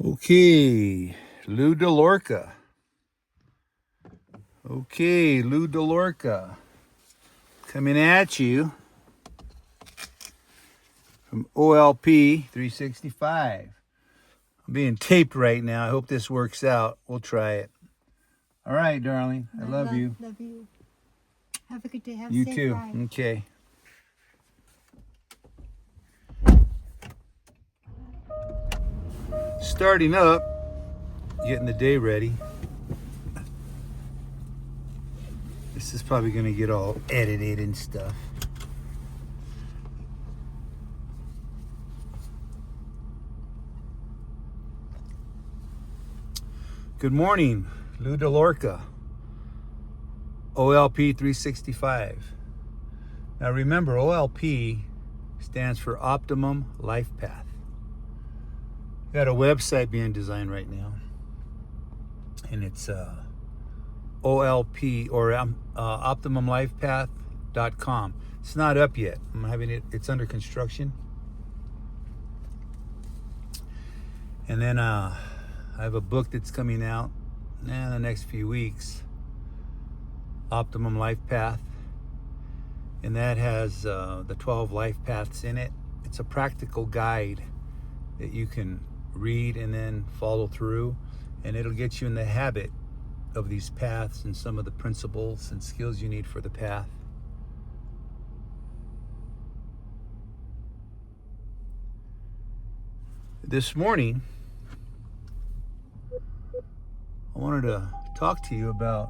Okay, Lou DeLorca. Okay, Lou DeLorca. Coming at you from OLP 365. I'm being taped right now. I hope this works out. We'll try it. All right, darling. I love you. Love you. Have a good day. Have a You safe too. ride. Okay. Starting up, getting the day ready. This is probably going to get all edited and stuff. Good morning, Lou DeLorca, OLP 365. Now remember, OLP stands for Optimum Life Path. Got a website being designed right now, and it's OLP or OptimumLifePath.com. It's not up yet. I'm having it. It's under construction, and then I have a book that's coming out in the next few weeks, Optimum Life Path, and that has the 12 life paths in it. It's a practical guide that you can read and then follow through, and it'll get you in the habit of these paths and some of the principles and skills you need for the path. This morning, I wanted to talk to you about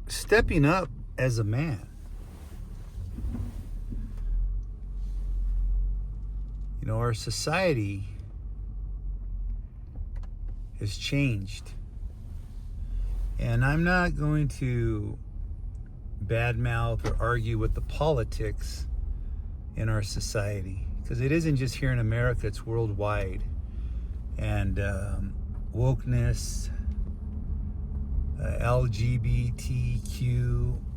stepping up as a man. You know, our society has changed. And I'm not going to badmouth or argue with the politics in our society, because it isn't just here in America, it's worldwide. And wokeness, LGBTQ,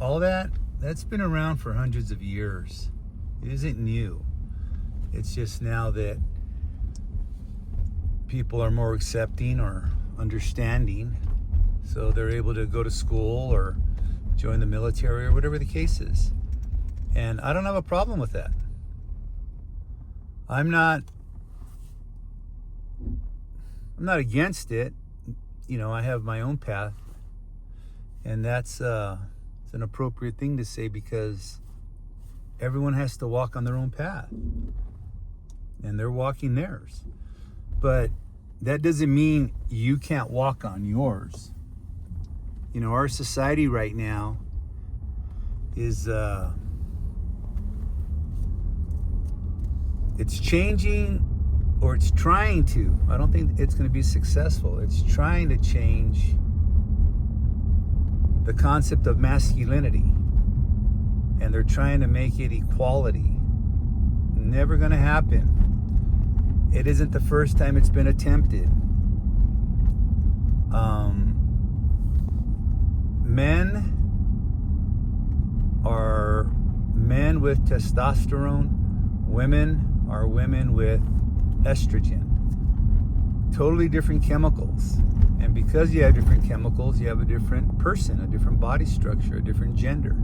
all that's been around for hundreds of years. It isn't new. It's just now that people are more accepting or understanding, so they're able to go to school or join the military or whatever the case is. And I don't have a problem with that. I'm not against it. You know, I have my own path, and that's it's an appropriate thing to say, because everyone has to walk on their own path, and they're walking theirs. But that doesn't mean you can't walk on yours. You know, our society right now is it's changing, or it's trying to. I don't think it's going to be successful. It's trying to change the concept of masculinity, and they're trying to make it equality. Never going to happen. It isn't the first time it's been attempted. Men are men with testosterone. Women are women with estrogen. Totally different chemicals. And because you have different chemicals, you have a different person, a different body structure, a different gender.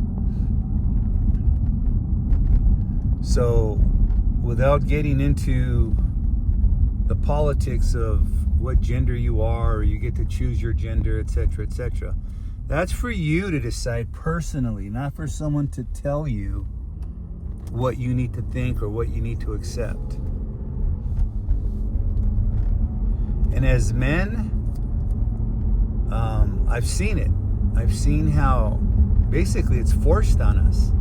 So, without getting into the politics of what gender you are, or you get to choose your gender, etc., etc., that's for you to decide personally, not for someone to tell you what you need to think or what you need to accept. And as men, I've seen it. I've seen how basically it's forced on us.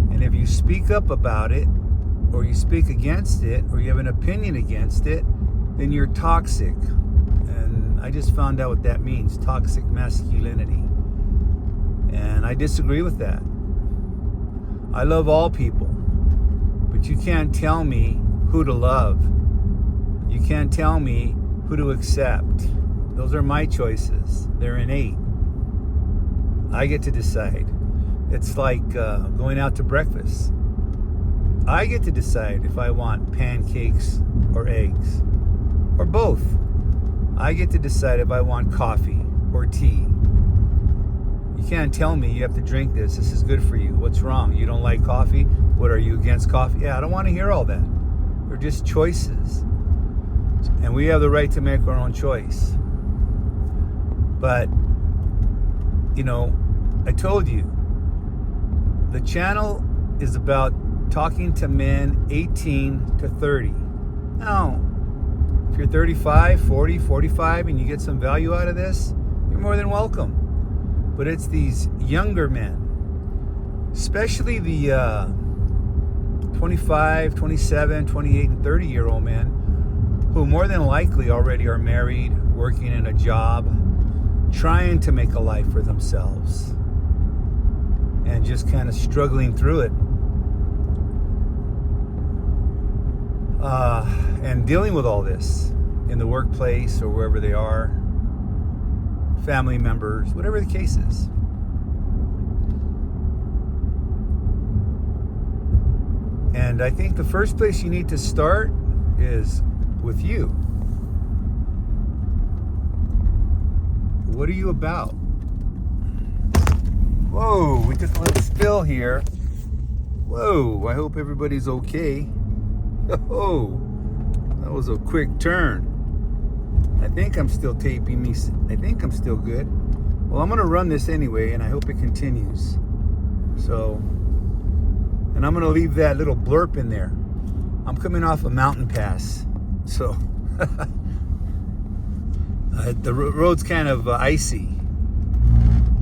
And if you speak up about it, or you speak against it, or you have an opinion against it, then you're toxic. And I just found out what that means, toxic masculinity. And I disagree with that. I love all people, but you can't tell me who to love. You can't tell me who to accept. Those are my choices. They're innate. I get to decide. It's like going out to breakfast. I get to decide if I want pancakes or eggs, or both. I get to decide if I want coffee or tea. You can't tell me you have to drink this. This is good for you. What's wrong? You don't like coffee? What, are you against coffee? Yeah, I don't want to hear all that. They're just choices. And we have the right to make our own choice. But, you know, I told you, the channel is about talking to men 18 to 30. Now, if you're 35, 40, 45, and you get some value out of this, you're more than welcome. But it's these younger men, especially the 25, 27, 28, and 30-year-old men who more than likely already are married, working in a job, trying to make a life for themselves, and just kind of struggling through it. And dealing with all this in the workplace or wherever they are, family members, whatever the case is. And I think the first place you need to start is with you. What are you about? Whoa, we took a little spill here. Whoa, I hope everybody's okay. Oh, that was a quick turn. I think I'm still taping me. I think I'm still good. Well, I'm going to run this anyway, and I hope it continues. So, and I'm going to leave that little blurb in there. I'm coming off a mountain pass. So, the road's kind of icy.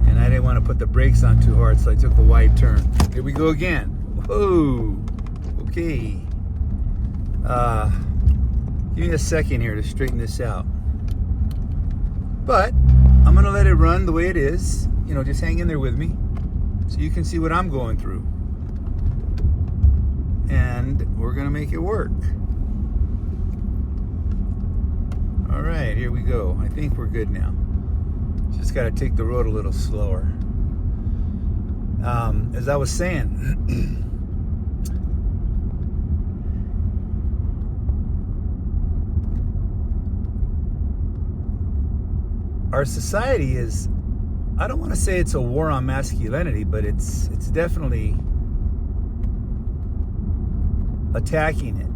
And I didn't want to put the brakes on too hard, so I took a wide turn. Here we go again. Whoa. Okay. Give me a second here to straighten this out. But I'm going to let it run the way it is. You know, just hang in there with me so you can see what I'm going through. And we're going to make it work. All right, here we go. I think we're good now. Just got to take the road a little slower. As I was saying, our society is, I don't want to say it's a war on masculinity, but it's definitely attacking it.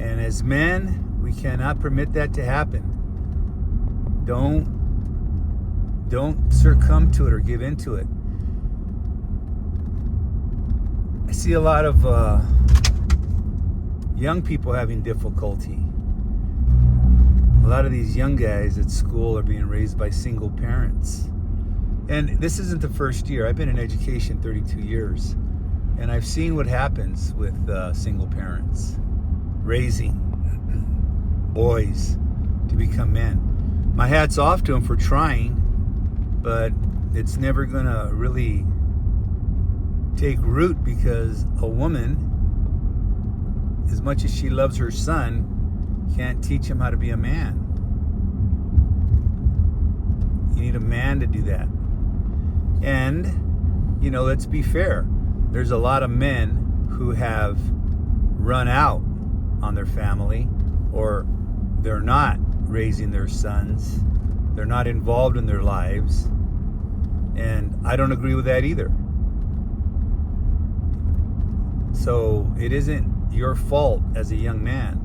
And as men, we cannot permit that to happen. Don't succumb to it or give into it. I see a lot of young people having difficulty. A lot of these young guys at school are being raised by single parents. And this isn't the first year. I've been in education 32 years. And I've seen what happens with single parents raising boys to become men. My hat's off to them for trying, but it's never going to really take root, because a woman, as much as she loves her son, can't teach him how to be a man. You need a man to do that. And, you know, let's be fair. There's a lot of men who have run out on their family, or they're not raising their sons. They're not involved in their lives. And I don't agree with that either. So it isn't your fault as a young man.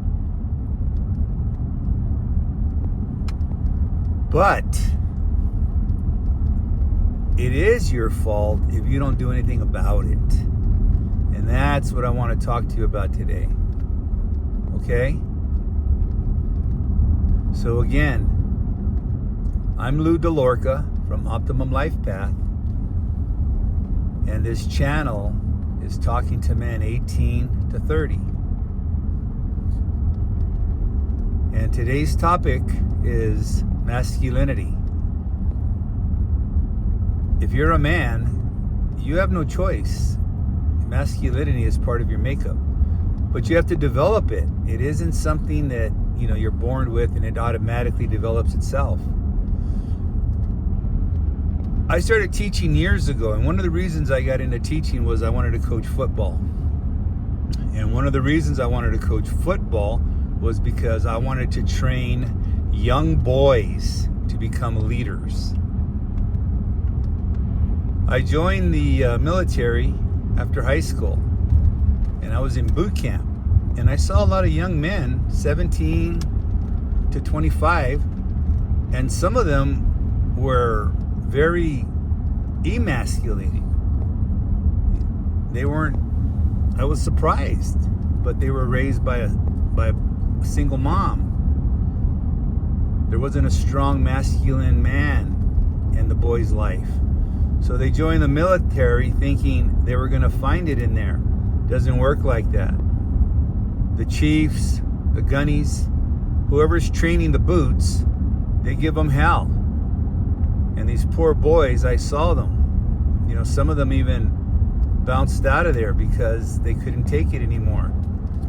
But it is your fault if you don't do anything about it. And that's what I want to talk to you about today. Okay? So again, I'm Lou DeLorca from Optimum Life Path. And this channel is talking to men 18 to 30. And today's topic is masculinity. If you're a man, you have no choice. Masculinity is part of your makeup, but you have to develop it. It isn't something that you're born with, and it automatically develops itself. I started teaching years ago, and one of the reasons I got into teaching was I wanted to coach football. And one of the reasons I wanted to coach football was because I wanted to train young boys to become leaders. I joined the military after high school, and I was in boot camp, and I saw a lot of young men, 17 to 25, and some of them were very emasculating. They weren't, I was surprised, but they were raised by a single mom. There wasn't a strong masculine man in the boy's life. So they joined the military thinking they were going to find it in there. Doesn't work like that. The chiefs, the gunnies, whoever's training the boots, they give them hell. And these poor boys, I saw them. Some of them even bounced out of there because they couldn't take it anymore.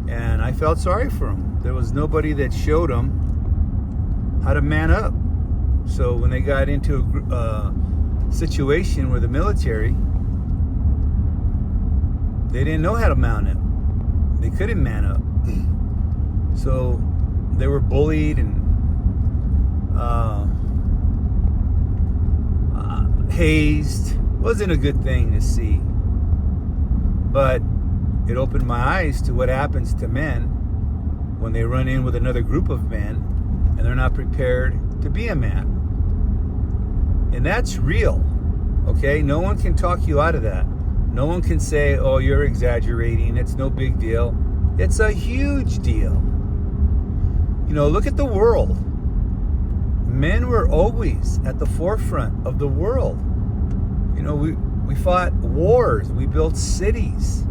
And I felt sorry for them. There was nobody that showed them how to man up. So when they got into a situation with the military, they didn't know how to mount up. They couldn't man up. So they were bullied and hazed. Wasn't a good thing to see. But it opened my eyes to what happens to men when they run in with another group of men and they're not prepared to be a man. And that's real, okay? No one can talk you out of that. No one can say, oh, you're exaggerating. It's no big deal. It's a huge deal. Look at the world. Men were always at the forefront of the world. We fought wars. We built cities.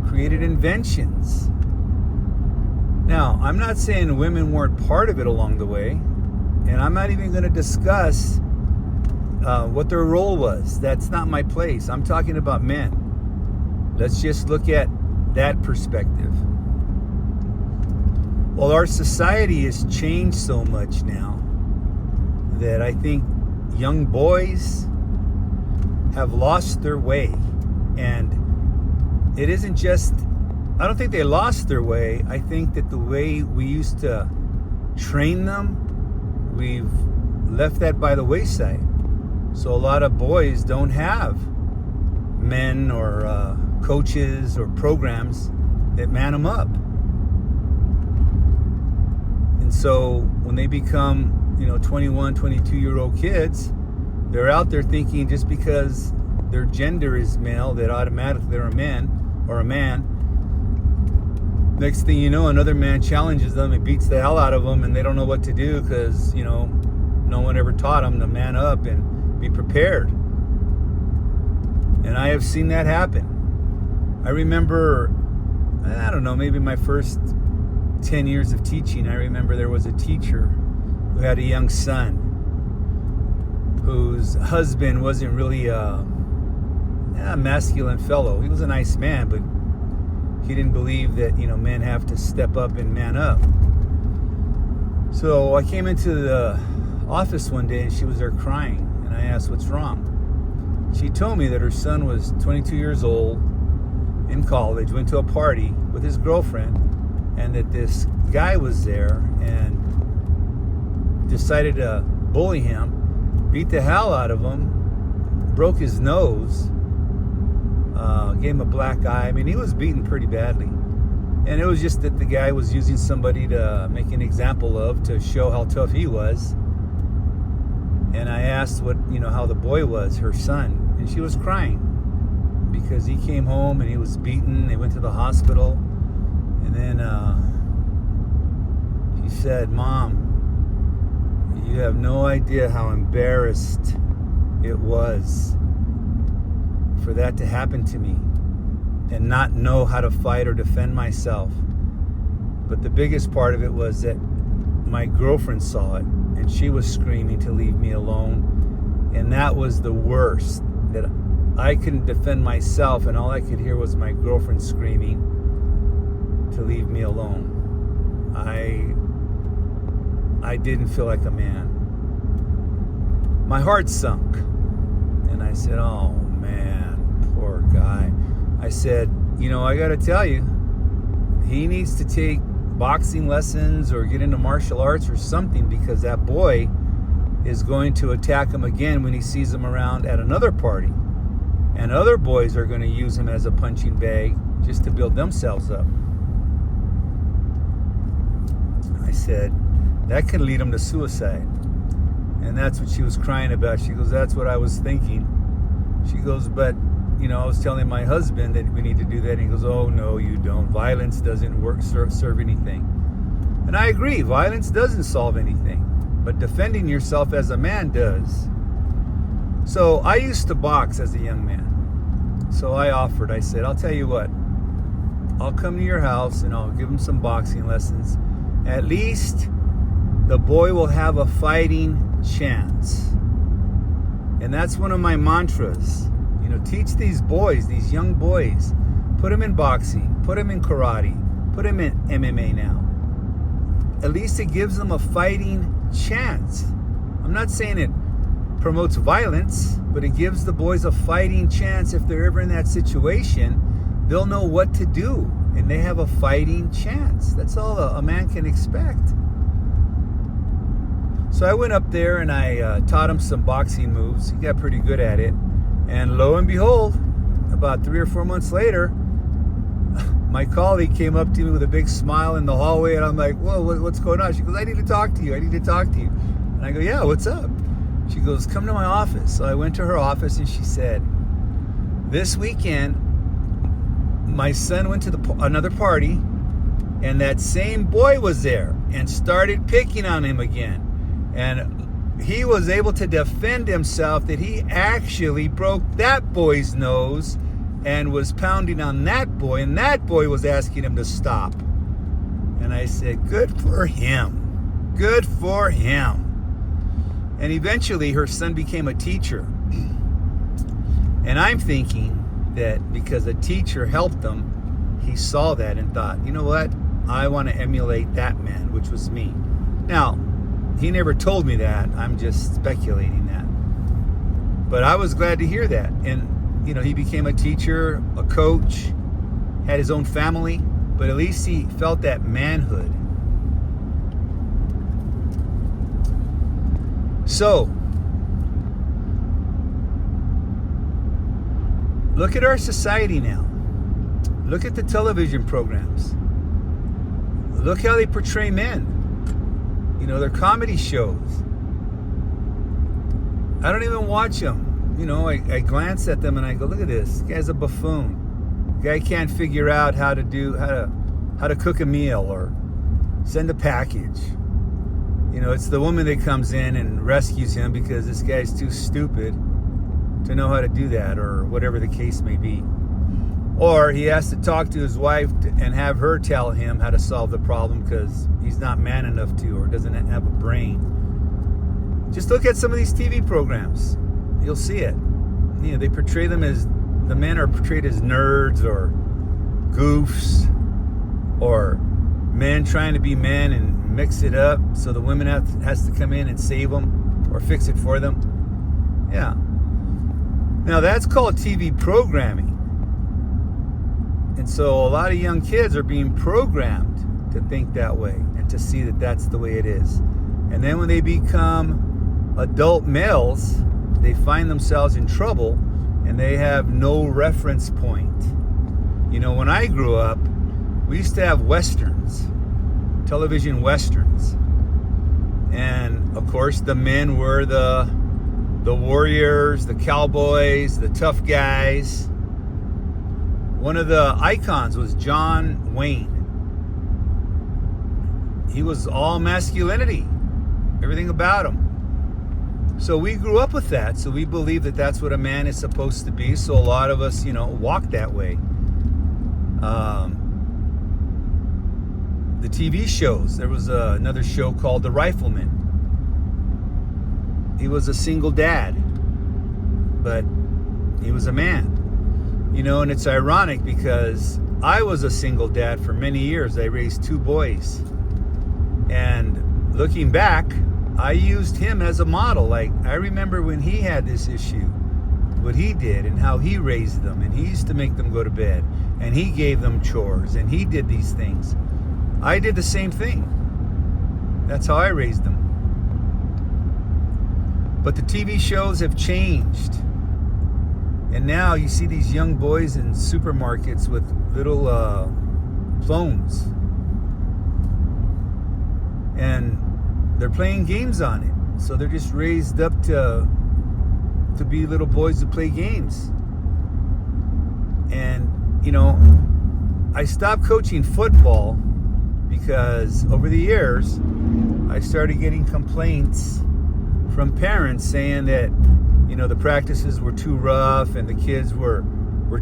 Created inventions. Now, I'm not saying women weren't part of it along the way, and I'm not even going to discuss what their role was. That's not my place. I'm talking about men. Let's just look at that perspective. Well, our society has changed so much now that I think young boys have lost their way. And it isn't just, I don't think they lost their way. I think that the way we used to train them, we've left that by the wayside. So a lot of boys don't have men or coaches or programs that man them up. And so when they become 21, 22-year-old kids, they're out there thinking just because their gender is male that automatically they're a man or a man. Next thing you know, another man challenges them and beats the hell out of them, and they don't know what to do because no one ever taught them to man up and be prepared. And I have seen that happen. I remember, I don't know, maybe my first 10 years of teaching, I remember there was a teacher who had a young son whose husband wasn't really a masculine fellow. He was a nice man, but he didn't believe that, men have to step up and man up. So I came into the office one day and she was there crying, and I asked, what's wrong? She told me that her son was 22 years old, in college, went to a party with his girlfriend, and that this guy was there and decided to bully him, beat the hell out of him, broke his nose, gave him a black eye. I mean, he was beaten pretty badly. And it was just that the guy was using somebody to make an example of, to show how tough he was. And I asked how the boy was, her son, and she was crying because he came home and he was beaten. They went to the hospital, and then he said, Mom, you have no idea how embarrassed it was for that to happen to me and not know how to fight or defend myself. But the biggest part of it was that my girlfriend saw it and she was screaming to leave me alone. And that was the worst, that I couldn't defend myself and all I could hear was my girlfriend screaming to leave me alone. I didn't feel like a man. My heart sunk. And I said, oh man, poor guy. I said, I got to tell you, he needs to take boxing lessons or get into martial arts or something, because that boy is going to attack him again when he sees him around at another party. And other boys are going to use him as a punching bag just to build themselves up. I said, that could lead him to suicide. And that's what she was crying about. She goes, that's what I was thinking. She goes, but, I was telling my husband that we need to do that. And he goes, oh, no, you don't. Violence doesn't serve anything. And I agree, violence doesn't solve anything. But defending yourself as a man does. So I used to box as a young man. So I offered, I said, I'll tell you what. I'll come to your house and I'll give him some boxing lessons. At least the boy will have a fighting chance. And that's one of my mantras. Teach these boys, these young boys, put them in boxing, put them in karate, put them in MMA now. At least it gives them a fighting chance. I'm not saying it promotes violence, but it gives the boys a fighting chance. If they're ever in that situation, they'll know what to do, and they have a fighting chance. That's all a man can expect. So I went up there and I taught him some boxing moves. He got pretty good at it. And lo and behold, about 3 or 4 months later, my colleague came up to me with a big smile in the hallway, and I'm like, whoa, what's going on? She goes, I need to talk to you. And I go, yeah, what's up? She goes, come to my office. So I went to her office, and she said, this weekend, my son went to another party, and that same boy was there and started picking on him again. And he was able to defend himself that he actually broke that boy's nose and was pounding on that boy, and that boy was asking him to stop. And I said, good for him. Good for him. And eventually her son became a teacher. And I'm thinking that because a teacher helped him, he saw that and thought, you know what? I want to emulate that man, which was me. Now, he never told me that. I'm just speculating that. But I was glad to hear that. And, he became a teacher, a coach, had his own family, but at least he felt that manhood. So, look at our society now. Look at the television programs. Look how they portray men. Their comedy shows. I don't even watch them. I glance at them and I go, look at this. This guy's a buffoon. The guy can't figure out how to cook a meal or send a package. It's the woman that comes in and rescues him because this guy's too stupid to know how to do that, or whatever the case may be. Or he has to talk to his wife and have her tell him how to solve the problem because he's not man enough to, or doesn't have a brain. Just look at some of these TV programs. You'll see it. They portray them as, the men are portrayed as nerds or goofs, or men trying to be men and mix it up so the women has to come in and save them or fix it for them. Yeah. Now that's called TV programming. And so a lot of young kids are being programmed to think that way and to see that that's the way it is. And then when they become adult males, they find themselves in trouble and they have no reference point. When I grew up, we used to have westerns, television westerns. And of course the men were the warriors, the cowboys, the tough guys. One of the icons was John Wayne. He was all masculinity, everything about him. So we grew up with that. So we believe that that's what a man is supposed to be. So a lot of us, walk that way. The TV shows. There was another show called The Rifleman. He was a single dad, but he was a man. And it's ironic because I was a single dad for many years. I raised 2 boys. And looking back, I used him as a model. Like, I remember when he had this issue, what he did and how he raised them, and he used to make them go to bed, and he gave them chores, and he did these things. I did the same thing. That's how I raised them. But the TV shows have changed. And now you see these young boys in supermarkets with little phones. And they're playing games on it. So they're just raised up to be little boys who play games. And, I stopped coaching football because over the years, I started getting complaints from parents saying that, the practices were too rough and the kids were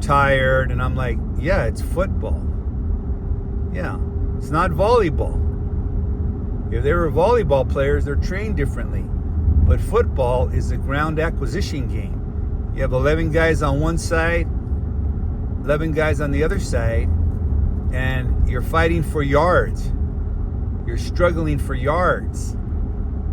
tired. And I'm like, yeah, it's football. Yeah, it's not volleyball. If they were volleyball players, they're trained differently. But football is a ground acquisition game. You have 11 guys on one side, 11 guys on the other side, and you're fighting for yards. You're struggling for yards.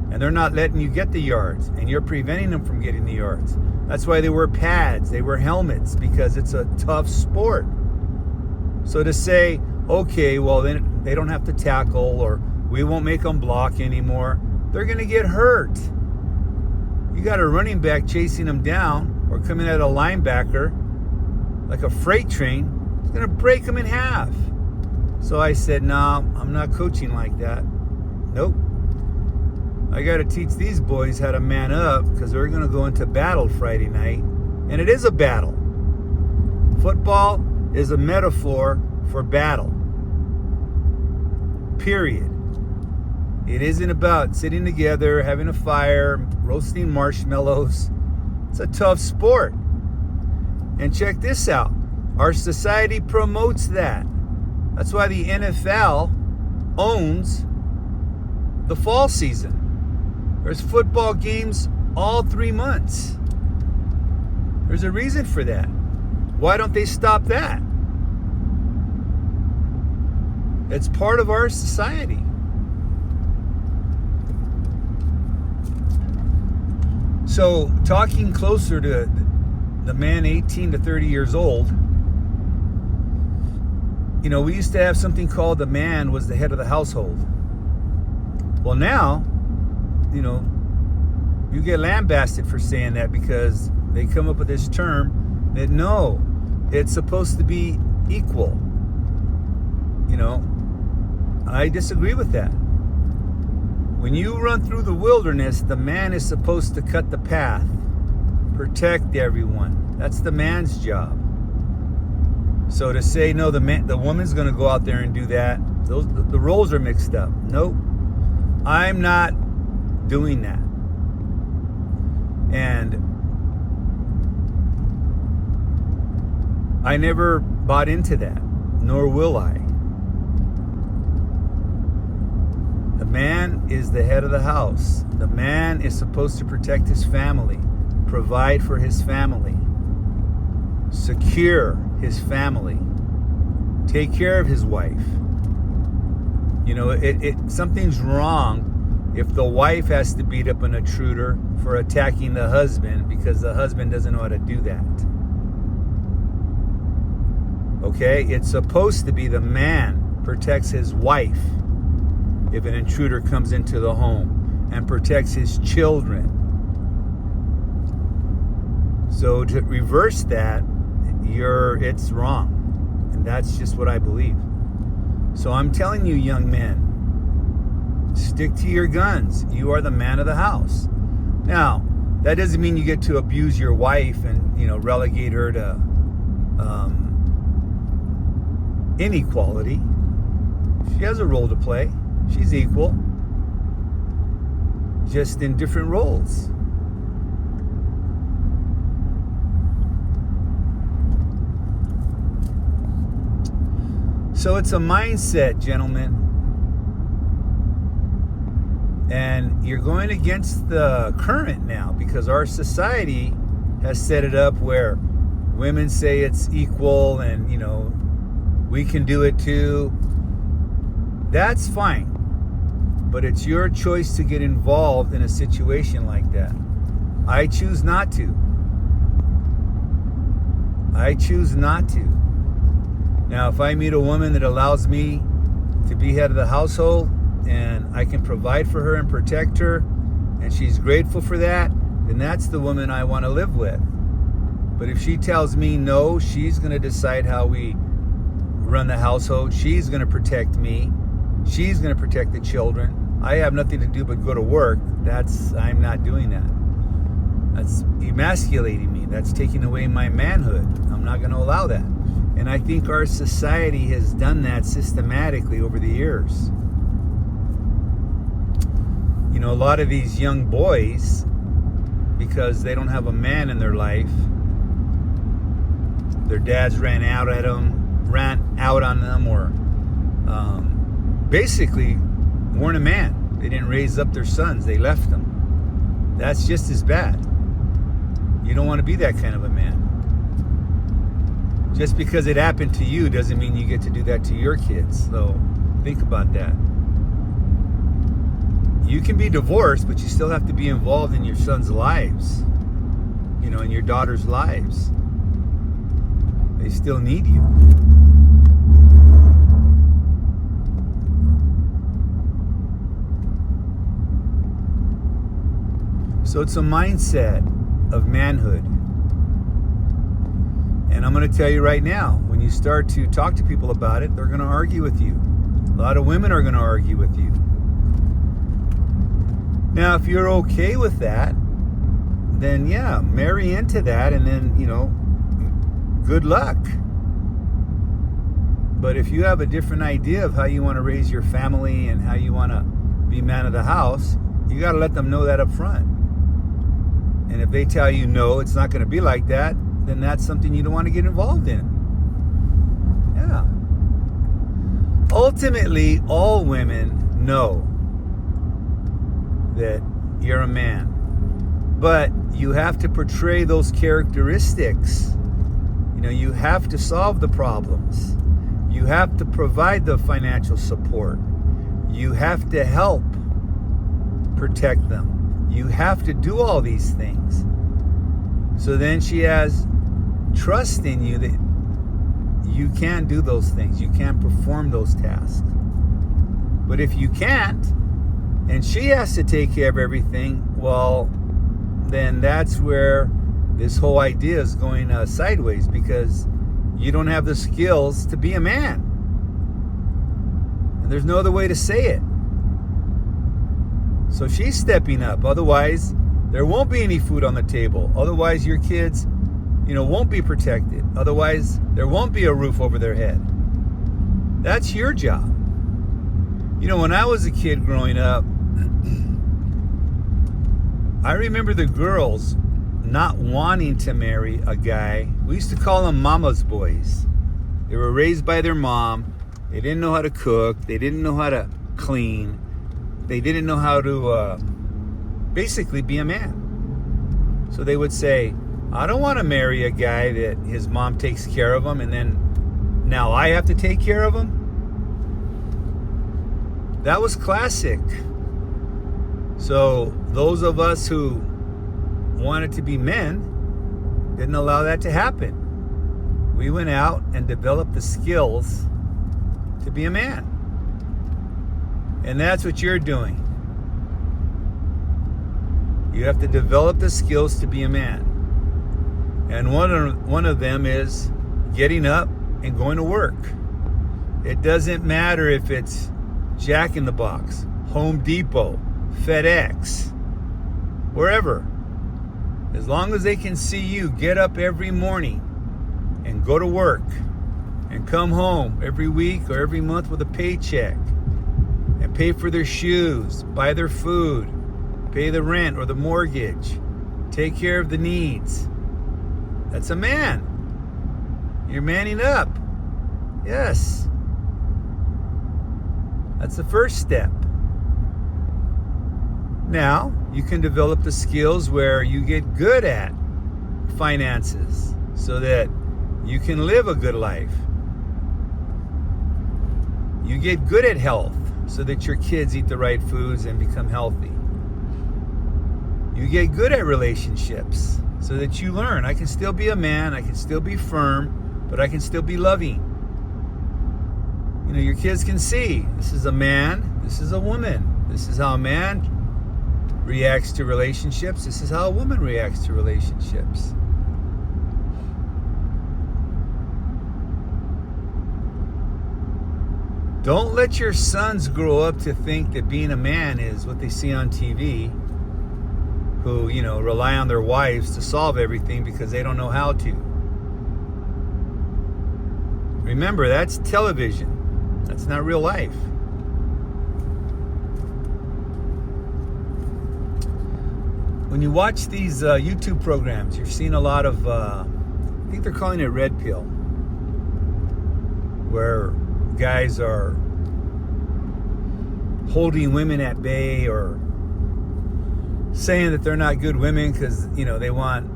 And they're not letting you get the yards, and you're preventing them from getting the yards. That's why they wear pads, they wear helmets, because it's a tough sport. So to say, okay, well, then they don't have to tackle, or we won't make them block anymore, they're going to get hurt. You got a running back chasing them down, or coming at a linebacker like a freight train, it's going to break them in half. So I said, no, I'm not coaching like that. Nope. I got to teach these boys how to man up, because they're going to go into battle Friday night. And it is a battle. Football is a metaphor for battle. Period. It isn't about sitting together, having a fire, roasting marshmallows. It's a tough sport. And check this out. Our society promotes that. That's why the NFL owns the fall season. There's football games all 3 months. There's a reason for that. Why don't they stop that? It's part of our society. So, talking closer to the man 18 to 30 years old, we used to have something called the man was the head of the household. Well, now, you get lambasted for saying that, because they come up with this term that, no, it's supposed to be equal. I disagree with that. When you run through the wilderness, the man is supposed to cut the path, protect everyone. That's the man's job. So to say, no, the woman's going to go out there and do that, the roles are mixed up. Nope. I'm not doing that. And I never bought into that, nor will I. The man is the head of the house. The man is supposed to protect his family, provide for his family, secure his family, take care of his wife. Something's wrong if the wife has to beat up an intruder for attacking the husband because the husband doesn't know how to do that. Okay? It's supposed to be the man protects his wife if an intruder comes into the home, and protects his children. So to reverse that, it's wrong. And that's just what I believe. So I'm telling you, young men, stick to your guns. You are the man of the house. Now, that doesn't mean you get to abuse your wife and, relegate her to inequality. She has a role to play. She's equal, just in different roles. So it's a mindset, gentlemen. And you're going against the current now, because our society has set it up where women say it's equal and, we can do it too. That's fine. But it's your choice to get involved in a situation like that. I choose not to. I choose not to. Now, if I meet a woman that allows me to be head of the household and I can provide for her and protect her, and she's grateful for that, then that's the woman I want to live with. But if she tells me no, she's going to decide how we run the household. She's going to protect me. She's going to protect the children. I have nothing to do but go to work. I'm not doing that. That's emasculating me. That's taking away my manhood. I'm not going to allow that. And I think our society has done that systematically over the years. You know, a lot of these young boys, because they don't have a man in their life, their dads ran out on them, or basically weren't a man. They didn't raise up their sons. They left them. That's just as bad. You don't want to be that kind of a man. Just because it happened to you doesn't mean you get to do that to your kids. So think about that. You can be divorced, but you still have to be involved in your son's lives, you know, in your daughter's lives. They still need you. So it's a mindset of manhood. And I'm going to tell you right now, when you start to talk to people about it, they're going to argue with you. A lot of women are going to argue with you. Now, if you're okay with that, then yeah, marry into that, and then, you know, good luck. But if you have a different idea of how you want to raise your family and how you want to be man of the house, you got to let them know that up front. And if they tell you no, it's not going to be like that, then that's something you don't want to get involved in. Yeah. Ultimately, all women know that you're a man. But you have to portray those characteristics. You know, you have to solve the problems. You have to provide the financial support. You have to help protect them. You have to do all these things. So then she has trust in you that you can do those things. You can perform those tasks. But if you can't, and she has to take care of everything, well, then that's where this whole idea is going sideways, because you don't have the skills to be a man. And there's no other way to say it. So she's stepping up. Otherwise, there won't be any food on the table. Otherwise, your kids, you know, won't be protected. Otherwise, there won't be a roof over their head. That's your job. You know, when I was a kid growing up, I remember the girls not wanting to marry a guy. We used to call them mama's boys. They were raised by their mom. They didn't know how to cook. They didn't know how to clean. They didn't know how to basically be a man. So they would say, I don't want to marry a guy that his mom takes care of him and then now I have to take care of him. That was classic. So those of us who wanted to be men didn't allow that to happen. We went out and developed the skills to be a man. And that's what you're doing. You have to develop the skills to be a man. And one of them is getting up and going to work. It doesn't matter if it's Jack in the Box, Home Depot, FedEx, wherever. As long as they can see you get up every morning and go to work and come home every week or every month with a paycheck and pay for their shoes, buy their food, pay the rent or the mortgage, take care of the needs. That's a man. You're manning up. Yes. That's the first step. Now, you can develop the skills where you get good at finances so that you can live a good life. You get good at health so that your kids eat the right foods and become healthy. You get good at relationships so that you learn. I can still be a man, I can still be firm, but I can still be loving. You know, your kids can see, this is a man, this is a woman. This is how a man reacts to relationships. This is how a woman reacts to relationships. Don't let your sons grow up to think that being a man is what they see on TV, who, you know, rely on their wives to solve everything because they don't know how to. Remember, that's television. That's not real life. When you watch these YouTube programs, you're seeing a lot of, I think they're calling it red pill, where guys are holding women at bay or saying that they're not good women because, you know, they want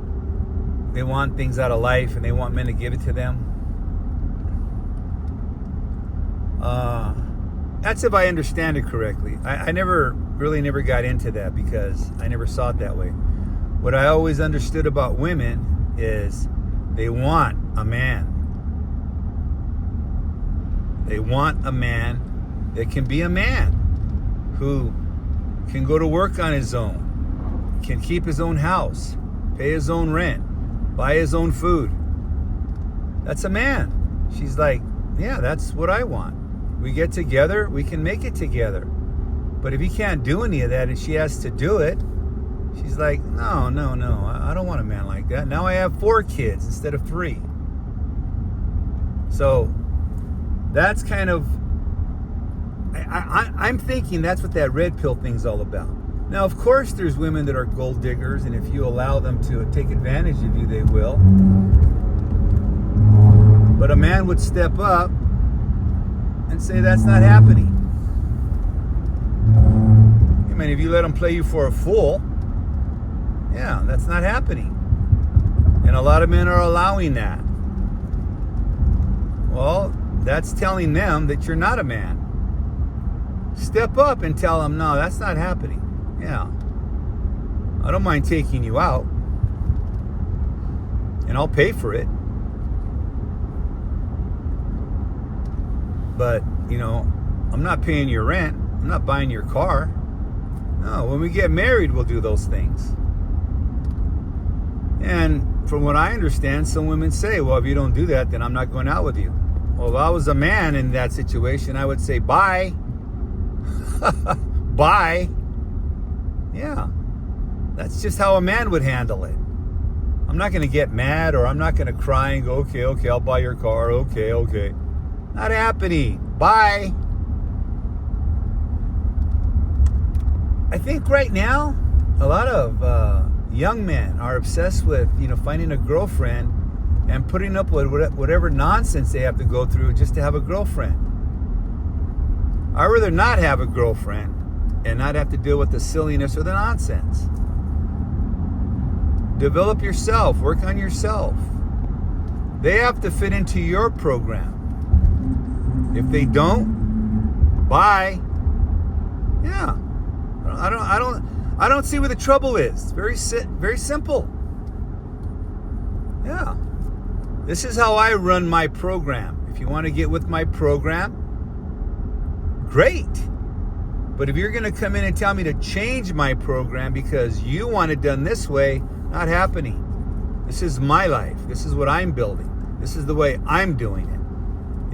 things out of life and they want men to give it to them. That's if I understand it correctly. I never got into that because I never saw it that way. What I always understood about women is they want a man. They want a man that can be a man, who can go to work on his own, can keep his own house, pay his own rent, buy his own food. That's a man. She's like, yeah, that's what I want. We get together, we can make it together. But if he can't do any of that and she has to do it, she's like, no, I don't want a man like that. Now I have 4 kids instead of 3. So that's kind of, I'm thinking that's what that red pill thing's all about. Now, of course, there's women that are gold diggers, and if you allow them to take advantage of you, they will. But a man would step up and say that's not happening. I mean, if you let them play you for a fool, yeah, that's not happening. And a lot of men are allowing that. Well, that's telling them that you're not a man. Step up and tell them, no, that's not happening. Yeah. I don't mind taking you out. And I'll pay for it. But, you know, I'm not paying your rent. I'm not buying your car. No, when we get married, we'll do those things. And from what I understand, some women say, well, if you don't do that, then I'm not going out with you. Well, if I was a man in that situation, I would say, bye. Bye. Yeah. That's just how a man would handle it. I'm not going to get mad, or I'm not going to cry and go, okay, I'll buy your car. Okay. Not happening. Bye. I think right now, a lot of young men are obsessed with, you know, finding a girlfriend and putting up with whatever nonsense they have to go through just to have a girlfriend. I'd rather not have a girlfriend and not have to deal with the silliness or the nonsense. Develop yourself. Work on yourself. They have to fit into your program. If they don't, bye. Yeah. I don't see where the trouble is. Very simple. Yeah. This is how I run my program. If you want to get with my program, great. But if you're going to come in and tell me to change my program because you want it done this way, not happening. This is my life. This is what I'm building. This is the way I'm doing it.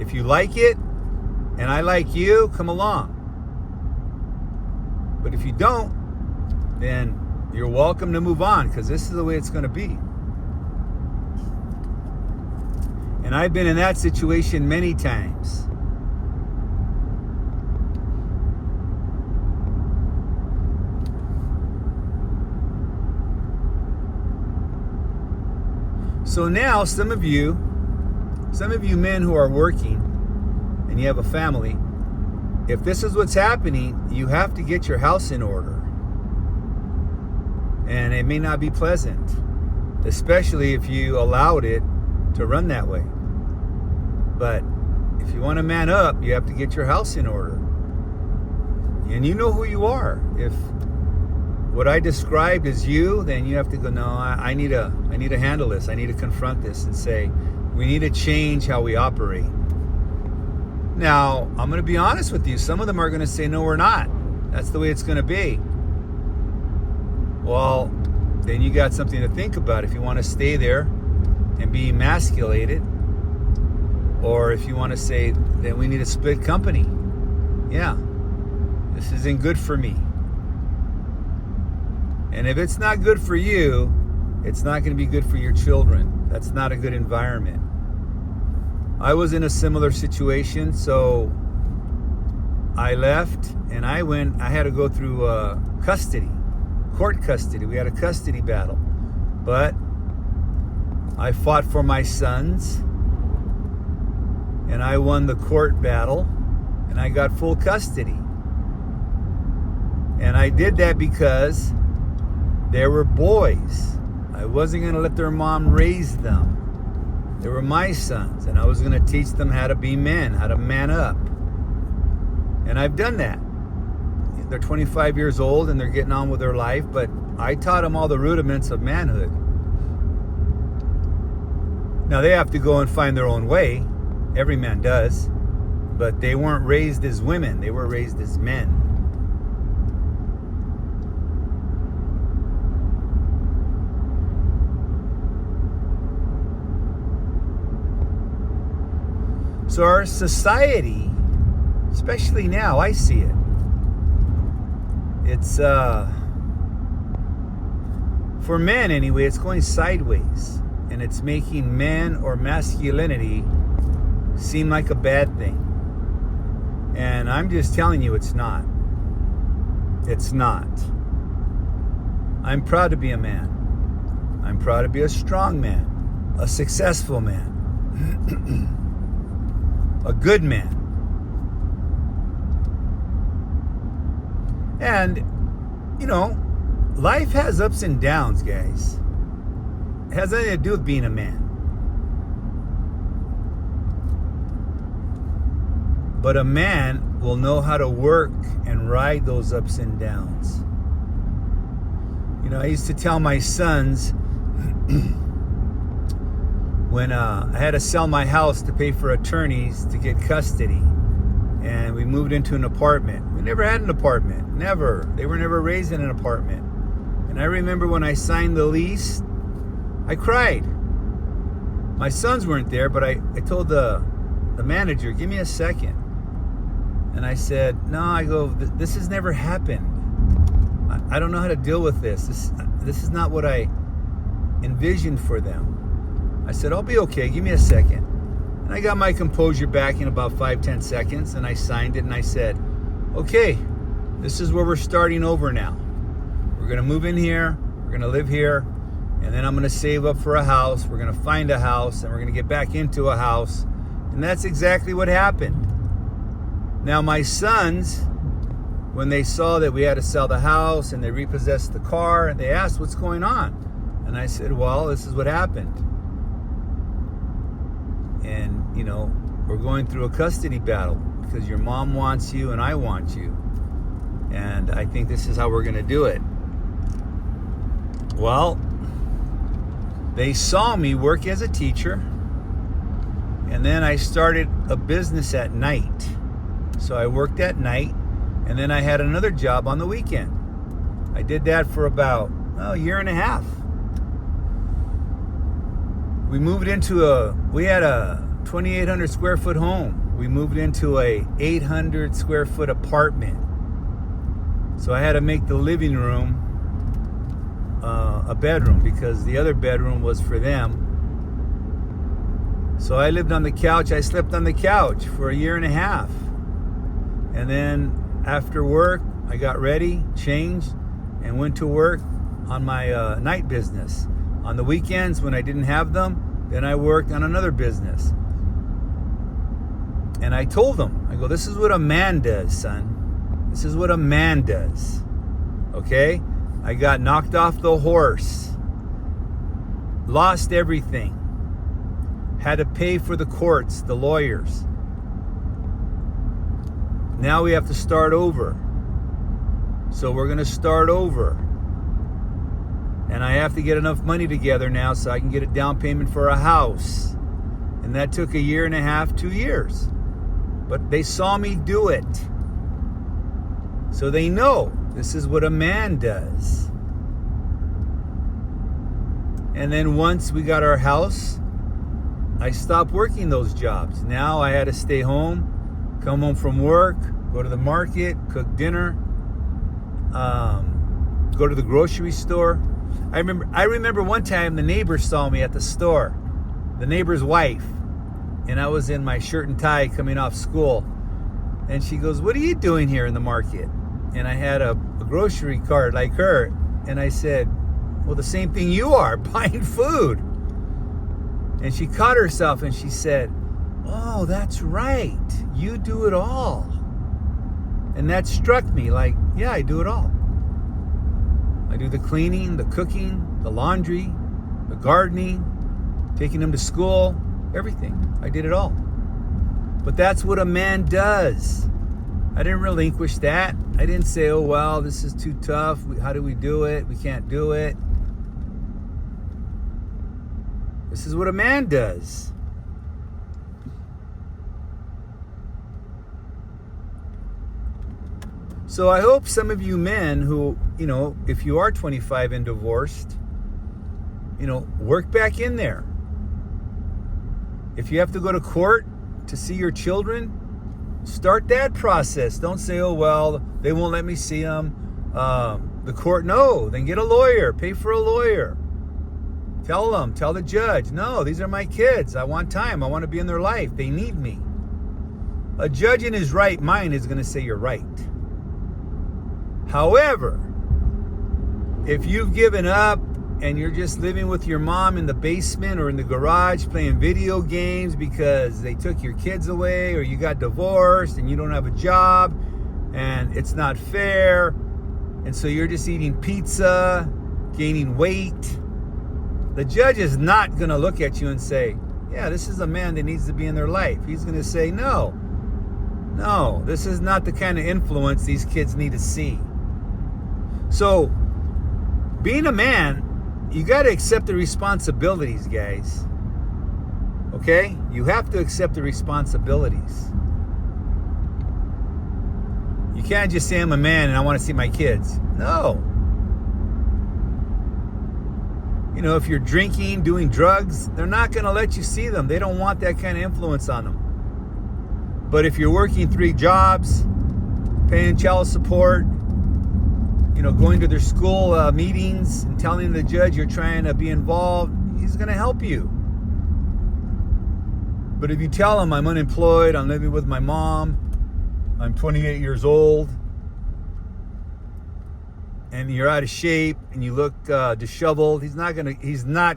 If you like it and I like you, come along. But if you don't, then you're welcome to move on, because this is the way it's going to be. And I've been in that situation many times. So now some of you men who are working and you have a family, if this is what's happening, you have to get your house in order. And it may not be pleasant, especially if you allowed it to run that way. But if you want to man up, you have to get your house in order. And you know who you are. If what I described is you, then you have to go, no, I need to handle this. I need to confront this and say, we need to change how we operate. Now, I'm going to be honest with you. Some of them are going to say, no, we're not. That's the way it's going to be. Well, then you got something to think about if you want to stay there and be emasculated, or if you want to say that we need to split company. Yeah, this isn't good for me. And if it's not good for you, it's not going to be good for your children. That's not a good environment. I was in a similar situation, so I left and I had to go through court custody. We had a custody battle. But I fought for my sons and I won the court battle and I got full custody. And I did that because they were boys. I wasn't going to let their mom raise them. They were my sons, and I was going to teach them how to be men, how to man up. And I've done that. They're 25 years old and they're getting on with their life, but I taught them all the rudiments of manhood. Now they have to go and find their own way. Every man does. But they weren't raised as women. They were raised as men. So our society, especially now, I see it. It's, for men anyway, it's going sideways. And it's making men or masculinity seem like a bad thing. And I'm just telling you, it's not. It's not. I'm proud to be a man. I'm proud to be a strong man, a successful man. A good man. And, you know, life has ups and downs, guys. It has nothing to do with being a man. But a man will know how to work and ride those ups and downs. You know, I used to tell my sons when I had to sell my house to pay for attorneys to get custody, and we moved into an apartment. We never had an apartment, never. They were never raised in an apartment. And I remember when I signed the lease, I cried. My sons weren't there, but I told the manager, give me a second. And I said, no, I go, this has never happened. I don't know how to deal with this. This is not what I envisioned for them. I said, I'll be okay. Give me a second. And I got my composure back in about 5-10 seconds, and I signed it, and I said, okay, this is where we're starting over now. We're going to move in here. We're going to live here. And then I'm going to save up for a house. We're going to find a house, and we're going to get back into a house. And that's exactly what happened. Now, my sons, when they saw that we had to sell the house and they repossessed the car, and they asked, what's going on? And I said, well, this is what happened. And, you know, we're going through a custody battle because your mom wants you and I want you. And I think this is how we're going to do it. Well, they saw me work as a teacher, and then I started a business at night. So I worked at night, and then I had another job on the weekend. I did that for about a year and a half. We moved into we had a 2,800 square foot home. We moved into a 800 square foot apartment. So I had to make the living room a bedroom because the other bedroom was for them. So I lived on the couch. I slept on the couch for a year and a half. And then after work, I got ready, changed, and went to work on my night business. On the weekends, when I didn't have them, then I worked on another business. And I told them, I go, this is what a man does, son. This is what a man does. Okay? I got knocked off the horse. Lost everything. Had to pay for the courts, the lawyers. Now we have to start over. So we're going to start over. And I have to get enough money together now so I can get a down payment for a house. And that took 1.5 years, 2 years. But they saw me do it. So they know this is what a man does. And then once we got our house, I stopped working those jobs. Now I had to stay home, come home from work, go to the market, cook dinner, go to the grocery store. I remember one time the neighbor saw me at the store, the neighbor's wife, and I was in my shirt and tie coming off school. And she goes, "What are you doing here in the market?" And I had a grocery cart like her. And I said, "Well, the same thing you are, buying food." And she caught herself and she said, "Oh, that's right. You do it all." And that struck me like, yeah, I do it all. I do the cleaning, the cooking, the laundry, the gardening, taking them to school, everything. I did it all. But that's what a man does. I didn't relinquish that. I didn't say, "Oh, well, this is too tough. How do we do it? We can't do it." This is what a man does. So I hope some of you men who, if you are 25 and divorced, work back in there. If you have to go to court to see your children, start that process. Don't say, "Oh, well, they won't let me see them." The court, no. Then get a lawyer. Pay for a lawyer. Tell the judge, "No, these are my kids. I want time. I want to be in their life. They need me." A judge in his right mind is going to say you're right. However, if you've given up and you're just living with your mom in the basement or in the garage playing video games because they took your kids away, or you got divorced and you don't have a job and it's not fair, and so you're just eating pizza, gaining weight, the judge is not going to look at you and say, "Yeah, this is a man that needs to be in their life." He's going to say, no, this is not the kind of influence these kids need to see. So, being a man, you got to accept the responsibilities, guys. Okay? You have to accept the responsibilities. You can't just say, "I'm a man and I want to see my kids." No. If you're drinking, doing drugs, they're not going to let you see them. They don't want that kind of influence on them. But if you're working 3 jobs, paying child support, going to their school meetings and telling the judge you're trying to be involved, he's going to help you. But if you tell him, "I'm unemployed, I'm living with my mom, I'm 28 years old, and you're out of shape and you look disheveled," he's not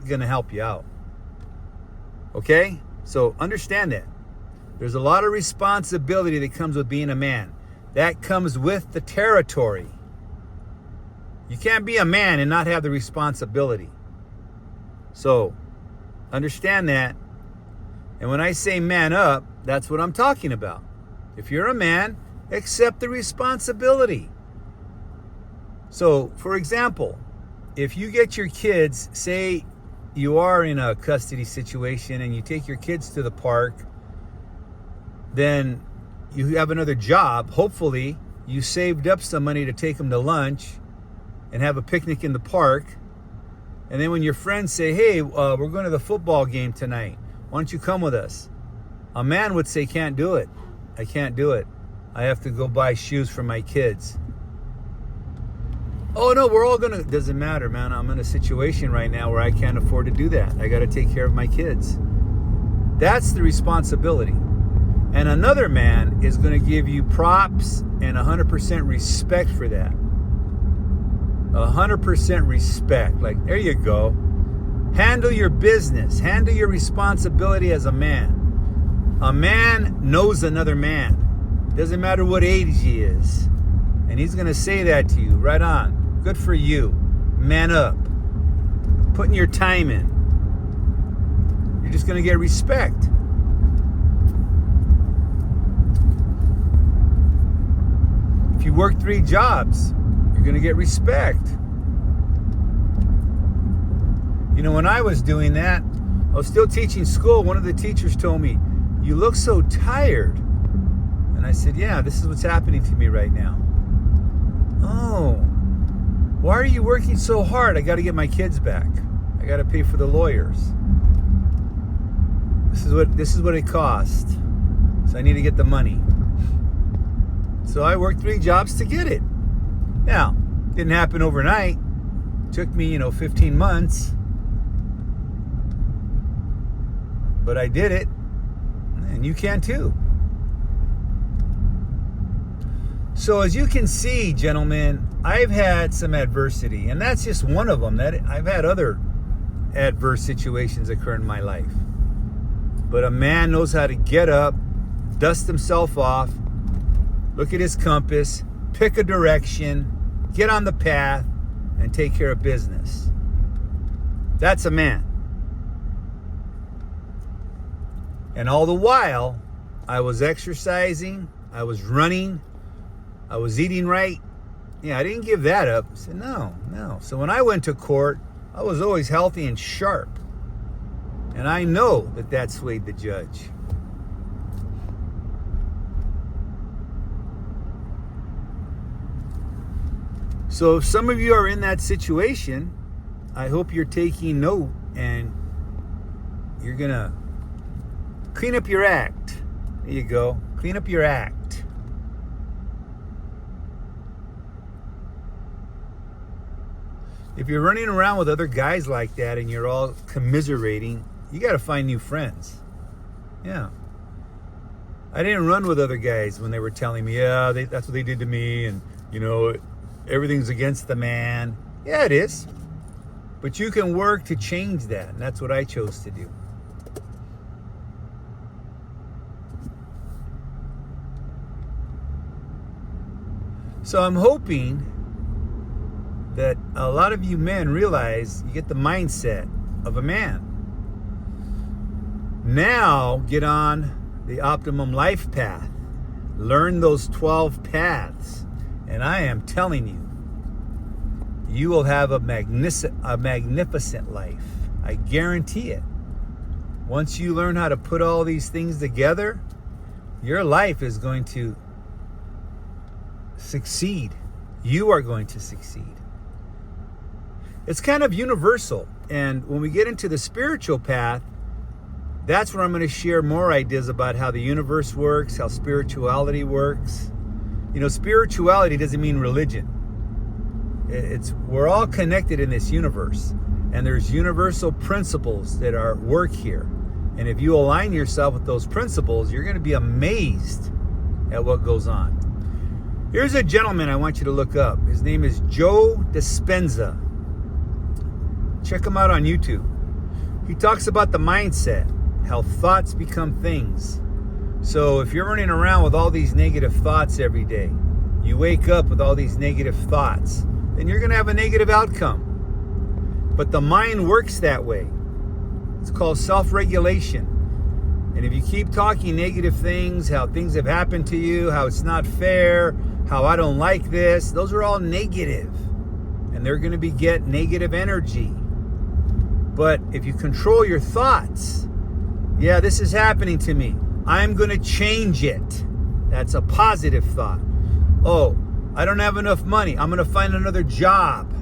gonna help you out. Okay? So understand that. There's a lot of responsibility that comes with being a man. That comes with the territory. You can't be a man and not have the responsibility. So understand that. And when I say man up, that's what I'm talking about. If you're a man, accept the responsibility. So, for example, if you get your kids, say you are in a custody situation and you take your kids to the park, then you have another job. Hopefully, you saved up some money to take them to lunch and have a picnic in the park. And then when your friends say, "Hey, we're going to the football game tonight. Why don't you come with us?" A man would say, "Can't do it. I can't do it. I have to go buy shoes for my kids." "Oh, no, we're all going to..." Doesn't matter, man. I'm in a situation right now where I can't afford to do that. I got to take care of my kids. That's the responsibility. And another man is going to give you props and 100% respect for that. 100% respect. Like, there you go. Handle your business. Handle your responsibility as a man. A man knows another man. Doesn't matter what age he is. And he's going to say that to you. Right on. Good for you. Man up. Putting your time in. You're just going to get respect. If you work 3 jobs, you're going to get respect. You know, when I was doing that, I was still teaching school. One of the teachers told me, "You look so tired." And I said, "Yeah, this is what's happening to me right now." "Oh, why are you working so hard?" "I got to get my kids back. I got to pay for the lawyers. This is what it costs. So I need to get the money." So I worked 3 jobs to get it. Now, didn't happen overnight. Took me, 15 months. But I did it, and you can too. So as you can see, gentlemen, I've had some adversity, and that's just one of them. That I've had other adverse situations occur in my life. But a man knows how to get up, dust himself off, look at his compass, pick a direction, get on the path, and take care of business. That's a man. And all the while, I was exercising, I was running, I was eating right. Yeah, I didn't give that up. I said, no. So when I went to court, I was always healthy and sharp. And I know that swayed the judge. So if some of you are in that situation, I hope you're taking note and you're going to clean up your act. There you go. Clean up your act. If you're running around with other guys like that and you're all commiserating, you got to find new friends. Yeah. I didn't run with other guys when they were telling me, yeah, that's what they did to me, and, everything's against the man. Yeah, it is. But you can work to change that, and that's what I chose to do. So I'm hoping that a lot of you men realize you get the mindset of a man. Now get on the optimum life path. Learn those 12 paths. And I am telling you, you will have a magnificent life. I guarantee it. Once you learn how to put all these things together, your life is going to succeed. You are going to succeed. It's kind of universal. And when we get into the spiritual path, that's where I'm going to share more ideas about how the universe works, how spirituality works. Spirituality doesn't mean religion. We're all connected in this universe, and there's universal principles that are work here. And if you align yourself with those principles, you're going to be amazed at what goes on. Here's a gentleman I want you to look up. His name is Joe Dispenza. Check him out on YouTube. He talks about the mindset, how thoughts become things. So if you're running around with all these negative thoughts every day, you wake up with all these negative thoughts, then you're going to have a negative outcome. But the mind works that way. It's called self-regulation. And if you keep talking negative things, how things have happened to you, how it's not fair, how I don't like this, those are all negative. And they're going to get negative energy. But if you control your thoughts, yeah, this is happening to me, I'm going to change it. That's a positive thought. Oh, I don't have enough money, I'm going to find another job.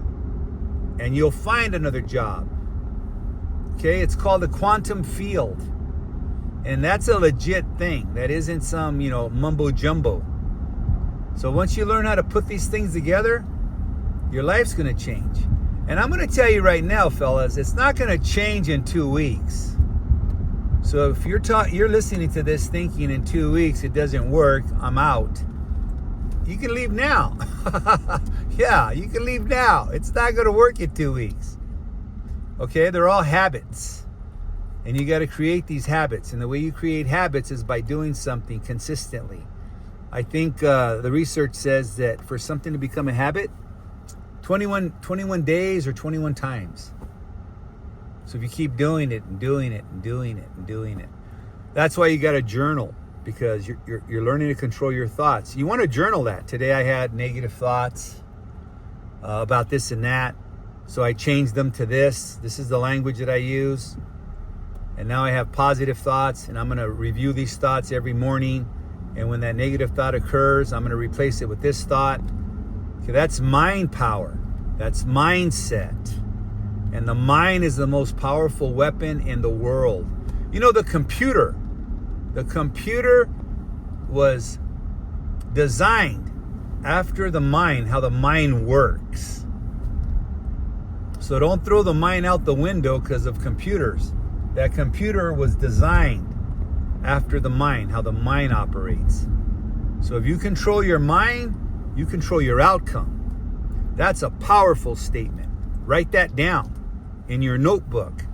And you'll find another job. Okay, it's called the quantum field. And that's a legit thing. That isn't some, mumbo jumbo. So once you learn how to put these things together, your life's going to change. And I'm going to tell you right now, fellas, it's not going to change in 2 weeks. So if you're listening to this thinking in 2 weeks it doesn't work, I'm out, you can leave now. Yeah, you can leave now. It's not going to work in 2 weeks. Okay, they're all habits. And you got to create these habits. And the way you create habits is by doing something consistently. I think the research says that for something to become a habit, 21 days or 21 times. So if you keep doing it and doing it and doing it and doing it, that's why you got to journal, because you're learning to control your thoughts. You want to journal that. Today I had negative thoughts. about this and that. So I changed them to this. This is the language that I use. And now I have positive thoughts, and I'm going to review these thoughts every morning. And when that negative thought occurs, I'm going to replace it with this thought. Okay, that's mind power. That's mindset. And the mind is the most powerful weapon in the world. You know, the computer was designed after the mind, how the mind works. So don't throw the mind out the window because of computers. That computer was designed after the mind, how the mind operates. So if you control your mind, you control your outcome. That's a powerful statement. Write that down in your notebook.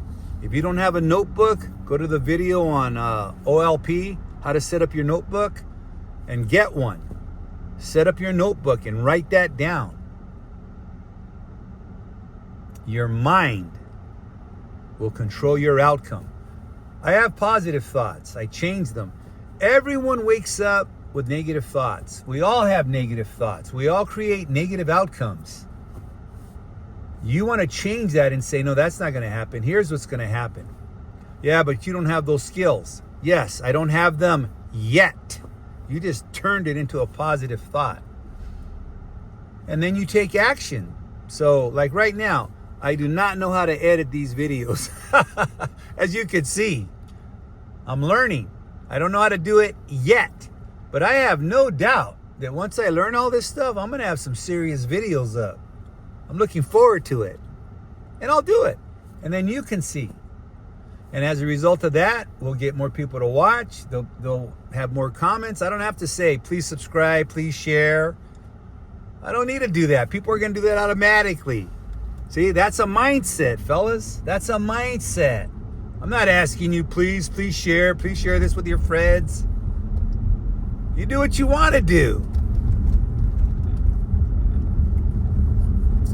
If you don't have a notebook, go to the video on OLP, how to set up your notebook, and get one. Set up your notebook and write that down. Your mind will control your outcome. I have positive thoughts. I change them. Everyone wakes up with negative thoughts. We all have negative thoughts. We all create negative outcomes. You want to change that and say, no, that's not going to happen. Here's what's going to happen. Yeah, but you don't have those skills. Yes, I don't have them yet. You just turned it into a positive thought. And then you take action. So like right now, I do not know how to edit these videos. As you can see, I'm learning. I don't know how to do it yet. But I have no doubt that once I learn all this stuff, I'm going to have some serious videos up. I'm looking forward to it. And I'll do it. And then you can see. And as a result of that, we'll get more people to watch. They'll have more comments. I don't have to say, please subscribe, please share. I don't need to do that. People are going to do that automatically. See, that's a mindset, fellas. That's a mindset. I'm not asking you, please share this with your friends. You do what you want to do.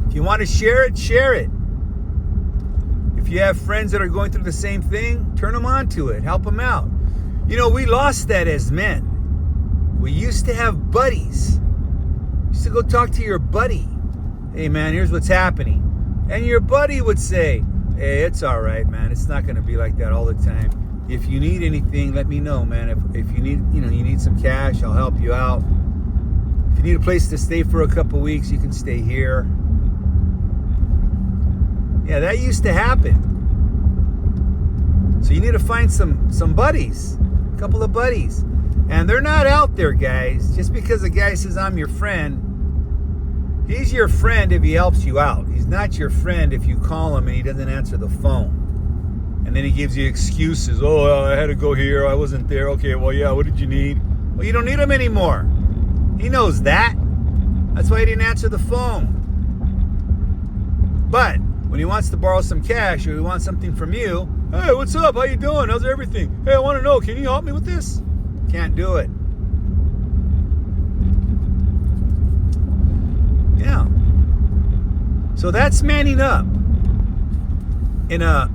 If you want to share it, share it. If you have friends that are going through the same thing, turn them on to it. Help them out. You know, we lost that as men. We used to have buddies. You used to go talk to your buddy. Hey, man, here's what's happening. And your buddy would say, hey, it's all right, man. It's not going to be like that all the time. If you need anything, let me know, man. If you need, you need some cash, I'll help you out. If you need a place to stay for a couple weeks, you can stay here. Yeah, that used to happen. So you need to find some buddies, a couple of buddies. And they're not out there, guys. Just because a guy says, I'm your friend, he's your friend if he helps you out. He's not your friend if you call him and he doesn't answer the phone. And then he gives you excuses. Oh, I had to go here. I wasn't there. Okay, well, yeah, what did you need? Well, you don't need him anymore. He knows that. That's why he didn't answer the phone. But when he wants to borrow some cash or he wants something from you, hey, what's up? How you doing? How's everything? Hey, I want to know, can you help me with this? Can't do it. Yeah. So that's manning up in a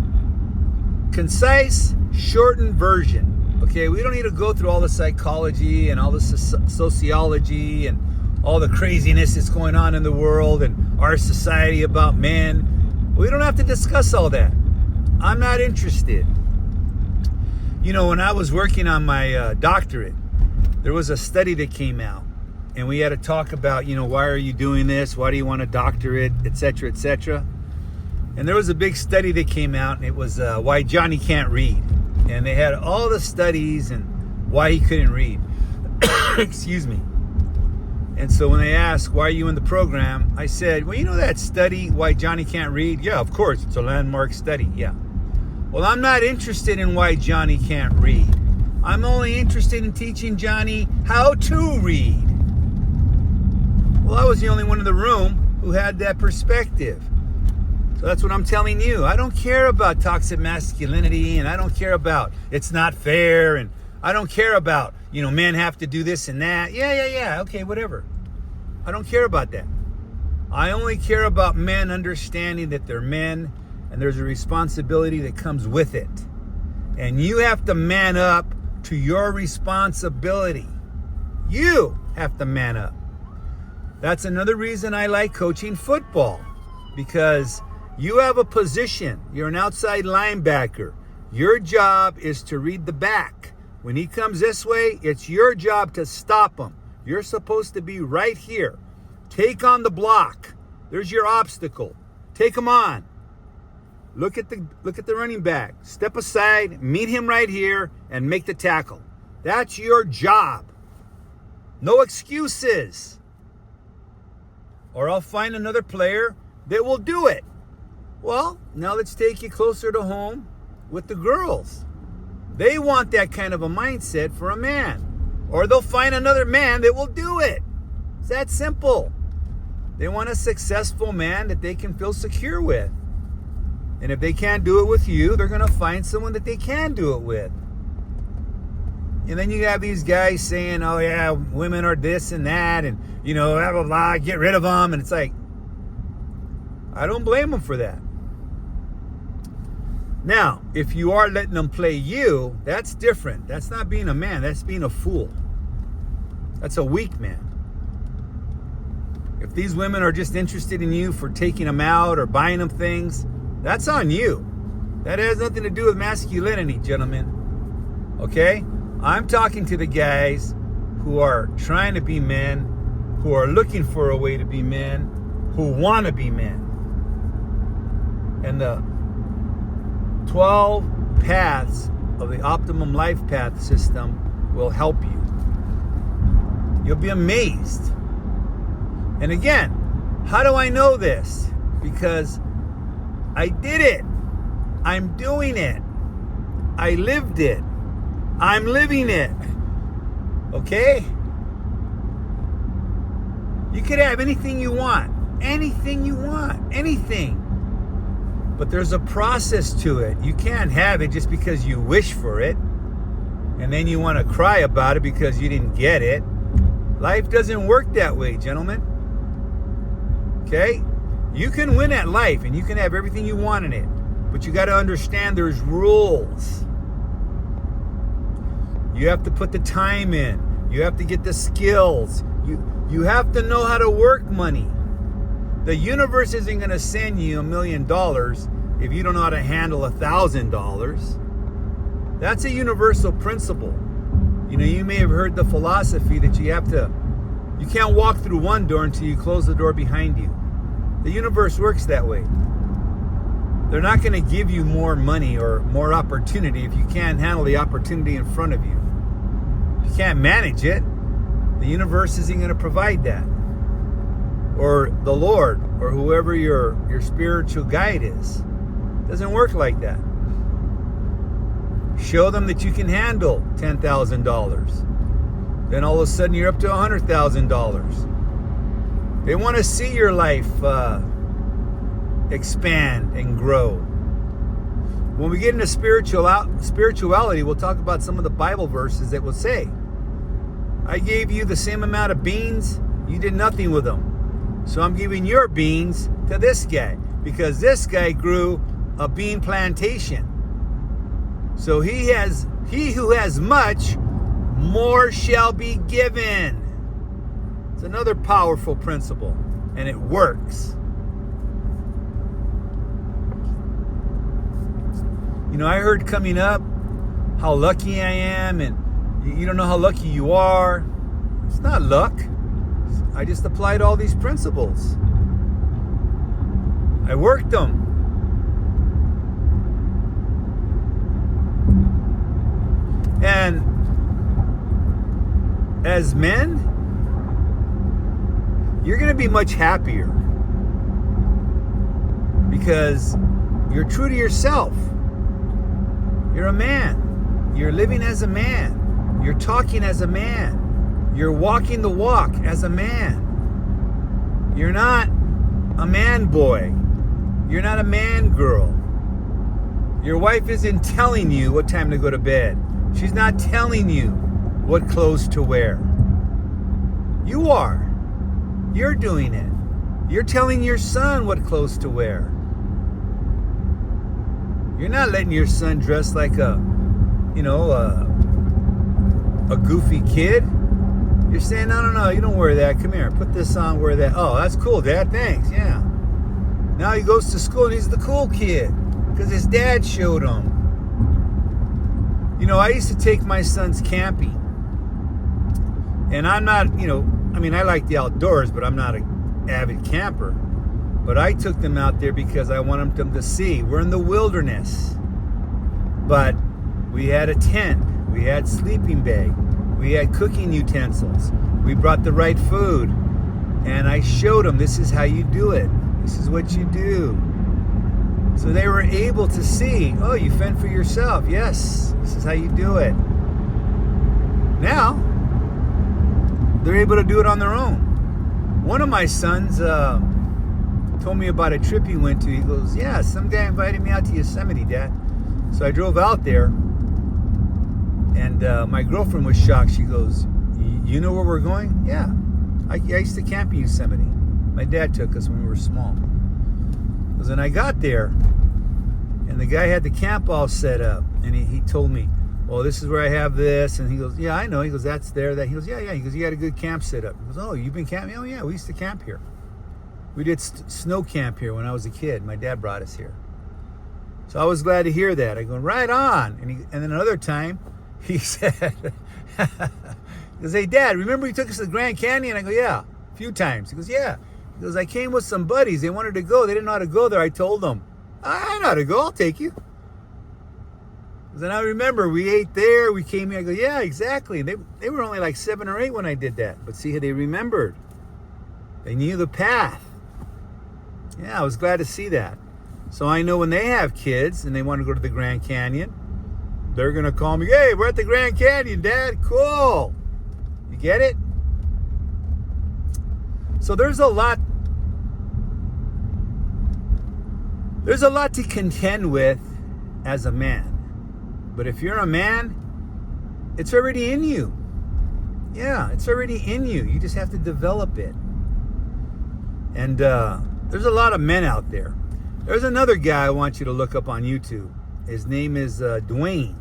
concise, shortened version. Okay, we don't need to go through all the psychology and all the sociology and all the craziness that's going on in the world and our society about men. We don't have to discuss all that. I'm not interested. You know, when I was working on my doctorate, there was a study that came out. And we had to talk about, why are you doing this? Why do you want a doctorate, et cetera, et cetera. And there was a big study that came out, and it was why Johnny can't read. And they had all the studies and why he couldn't read. Excuse me. And so when they asked, why are you in the program? I said, well, you know that study, why Johnny can't read? Yeah, of course. It's a landmark study. Yeah. Well, I'm not interested in why Johnny can't read. I'm only interested in teaching Johnny how to read. Well, I was the only one in the room who had that perspective. So that's what I'm telling you. I don't care about toxic masculinity, and I don't care about it's not fair, and I don't care about, men have to do this and that. Yeah. Okay, whatever. I don't care about that. I only care about men understanding that they're men and there's a responsibility that comes with it. And you have to man up to your responsibility. You have to man up. That's another reason I like coaching football, because you have a position. You're an outside linebacker. Your job is to read the back. When he comes this way, it's your job to stop him. You're supposed to be right here. Take on the block. There's your obstacle. Take him on. Look at the running back. Step aside, meet him right here, and make the tackle. That's your job. No excuses. Or I'll find another player that will do it. Well, now let's take you closer to home with the girls. They want that kind of a mindset for a man. Or they'll find another man that will do it. It's that simple. They want a successful man that they can feel secure with. And if they can't do it with you, they're going to find someone that they can do it with. And then you have these guys saying, oh yeah, women are this and that, and blah, blah, blah, get rid of them. And it's like, I don't blame them for that. Now, if you are letting them play you, that's different. That's not being a man. That's being a fool. That's a weak man. If these women are just interested in you for taking them out or buying them things, that's on you. That has nothing to do with masculinity, gentlemen. Okay? I'm talking to the guys who are trying to be men, who are looking for a way to be men, who want to be men. And the 12 paths of the Optimum Life Path system will help you. You'll be amazed. And again, how do I know this? Because I did it. I'm doing it. I lived it. I'm living it. Okay? You could have anything you want. Anything you want. Anything. But there's a process to it. You can't have it just because you wish for it. And then you want to cry about it because you didn't get it. Life doesn't work that way, gentlemen. Okay? You can win at life and you can have everything you want in it. But you got to understand there's rules. You have to put the time in. You have to get the skills. You have to know how to work money. The universe isn't going to send you $1 million if you don't know how to handle $1,000. That's a universal principle. You may have heard the philosophy that you can't walk through one door until you close the door behind you. The universe works that way. They're not going to give you more money or more opportunity if you can't handle the opportunity in front of you. If you can't manage it, the universe isn't going to provide that. Or the Lord, or whoever your spiritual guide is. It doesn't work like that. Show them that you can handle $10,000. Then all of a sudden you're up to $100,000. They want to see your life expand and grow. When we get into spirituality, we'll talk about some of the Bible verses that will say, I gave you the same amount of beans, you did nothing with them. So I'm giving your beans to this guy because this guy grew a bean plantation. So he who has much, more shall be given. It's another powerful principle, and it works. I heard coming up how lucky I am, and you don't know how lucky you are. It's not luck. I just applied all these principles. I worked them. And as men, you're going to be much happier because you're true to yourself. You're a man. You're living as a man. You're talking as a man. You're walking the walk as a man. You're not a man boy. You're not a man girl. Your wife isn't telling you what time to go to bed. She's not telling you what clothes to wear. You are. You're doing it. You're telling your son what clothes to wear. You're not letting your son dress like a goofy kid. You're saying, no, you don't wear that. Come here, put this on, wear that. Oh, that's cool, Dad, thanks, yeah. Now he goes to school and he's the cool kid because his dad showed him. You know, I used to take my sons camping. And I'm not, I like the outdoors, but I'm not an avid camper. But I took them out there because I wanted them to see. We're in the wilderness. But we had a tent. We had sleeping bag. We had cooking utensils. We brought the right food. And I showed them, this is how you do it. This is what you do. So they were able to see, oh, you fend for yourself. Yes, this is how you do it. Now, they're able to do it on their own. One of my sons told me about a trip he went to. He goes, yeah, some guy invited me out to Yosemite, Dad. So I drove out there, and my girlfriend was shocked. She goes, you know where we're going? Yeah. I used to camp in Yosemite. My dad took us when we were small. Because then I got there, and the guy had the camp all set up, and he told me, well, this is where I have this. And he goes, yeah, I know. He goes, that's there. That. He goes, yeah. He goes, you got a good camp set up. He goes, oh, you've been camping? Oh, yeah, we used to camp here. We did snow camp here when I was a kid. My dad brought us here. So I was glad to hear that. I go, right on. And then another time, he said, he goes, hey, Dad, remember you took us to the Grand Canyon? I go, yeah, a few times. He goes, yeah. He goes, I came with some buddies. They wanted to go. They didn't know how to go there. I told them, I know how to go. I'll take you. Then I remember we ate there, we came here. I go, yeah, exactly. They were only like 7 or 8 when I did that. But see, they remembered. They knew the path. Yeah, I was glad to see that. So I know when they have kids and they want to go to the Grand Canyon, they're going to call me, hey, we're at the Grand Canyon, Dad. Cool. You get it? So there's a lot to contend with as a man. But if you're a man, it's already in you. Yeah, it's already in you. You just have to develop it. And there's a lot of men out there. There's another guy I want you to look up on YouTube. His name is Dwayne.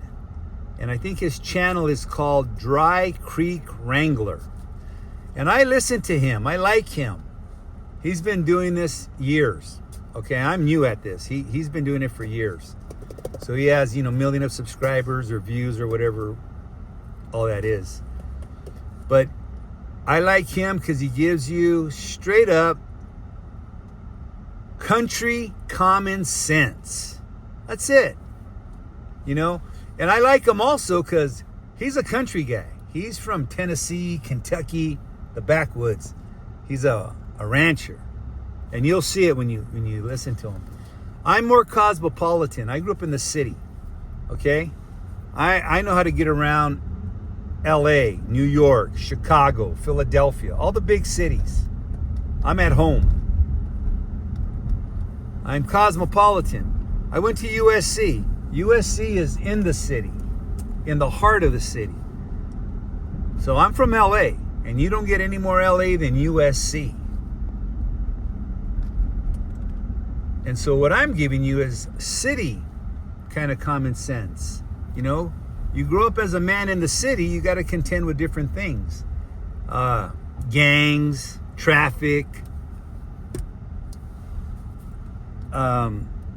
And I think his channel is called Dry Creek Wrangler. And I listen to him. I like him. He's been doing this years. Okay, I'm new at this. He's been doing it for years. So he has, million of subscribers or views or whatever all that is. But I like him because he gives you straight up country common sense. That's it. And I like him also because he's a country guy. He's from Tennessee, Kentucky, the backwoods. He's a rancher. And you'll see it when you listen to him. I'm more cosmopolitan. I grew up in the city, okay? I know how to get around LA, New York, Chicago, Philadelphia, all the big cities. I'm at home. I'm cosmopolitan. I went to USC. USC is in the city, in the heart of the city. So I'm from LA, and you don't get any more LA than USC. And so what I'm giving you is city kind of common sense. You grow up as a man in the city, you got to contend with different things. Gangs, traffic,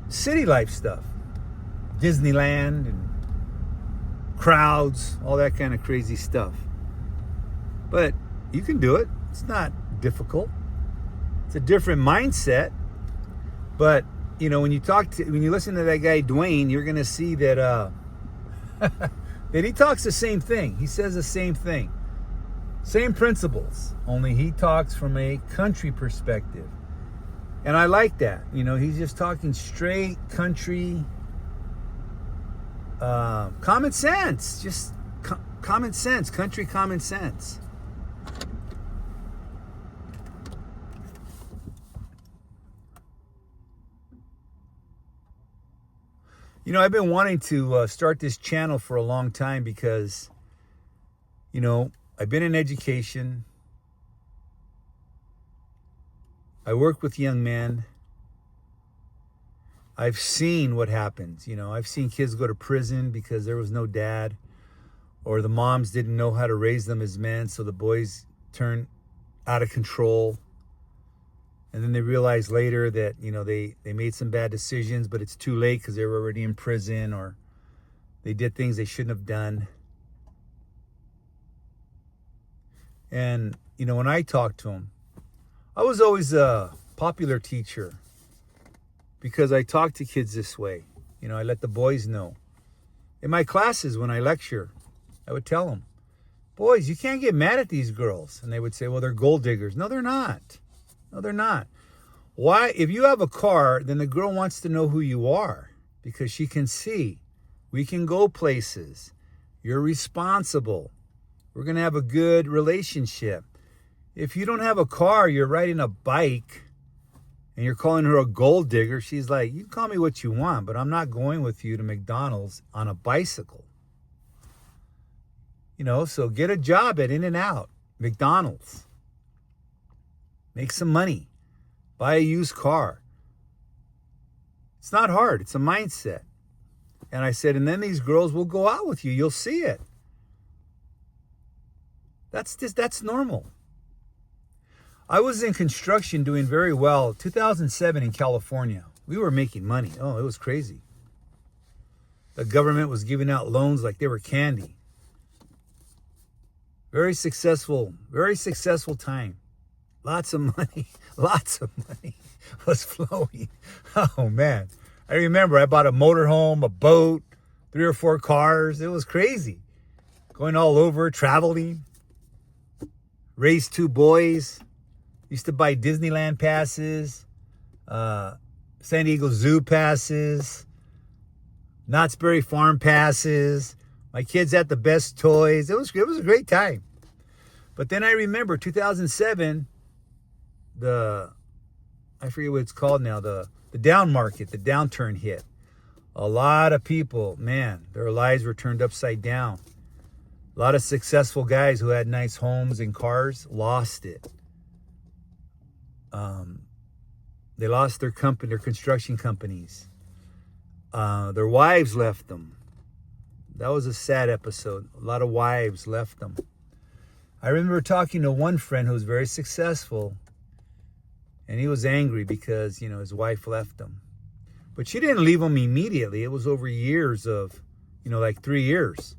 city life stuff. Disneyland and crowds, all that kind of crazy stuff. But you can do it. It's not difficult. It's a different mindset. But, when you listen to that guy, Dwayne, you're going to see that that he talks the same thing. He says the same thing. Same principles, only he talks from a country perspective. And I like that. He's just talking straight country, common sense. Just common sense, country common sense. I've been wanting to start this channel for a long time because, I've been in education. I work with young men. I've seen what happens. I've seen kids go to prison because there was no dad. or the moms didn't know how to raise them as men, so the boys turned out of control. And then they realized later that, they made some bad decisions, but it's too late because they were already in prison, or they did things they shouldn't have done. And, when I talked to them, I was always a popular teacher because I talk to kids this way. I let the boys know. In my classes, when I lecture, I would tell them, boys, you can't get mad at these girls. And they would say, well, they're gold diggers. No, they're not. No, they're not. Why? If you have a car, then the girl wants to know who you are because she can see. We can go places. You're responsible. We're going to have a good relationship. If you don't have a car, you're riding a bike, and you're calling her a gold digger, she's like, you can call me what you want, but I'm not going with you to McDonald's on a bicycle. So get a job at In-N-Out, McDonald's. Make some money. Buy a used car. It's not hard. It's a mindset. And I said, and then these girls will go out with you. You'll see it. That's normal. I was in construction doing very well. 2007 in California. We were making money. Oh, it was crazy. The government was giving out loans like they were candy. Very successful time. Lots of money was flowing. Oh, man. I remember I bought a motorhome, a boat, 3 or 4 cars. It was crazy. Going all over, traveling. Raised 2 boys. Used to buy Disneyland passes, San Diego Zoo passes, Knott's Berry Farm passes. My kids had the best toys. It was a great time. But then I remember 2007, I forget what it's called now, the down market, the downturn hit. A lot of people, man, their lives were turned upside down. A lot of successful guys who had nice homes and cars lost it. They lost their construction companies. Their wives left them. That was a sad episode. A lot of wives left them. I remember talking to one friend who was very successful, and he was angry because, his wife left him. But she didn't leave him immediately. It was over years of, like 3 years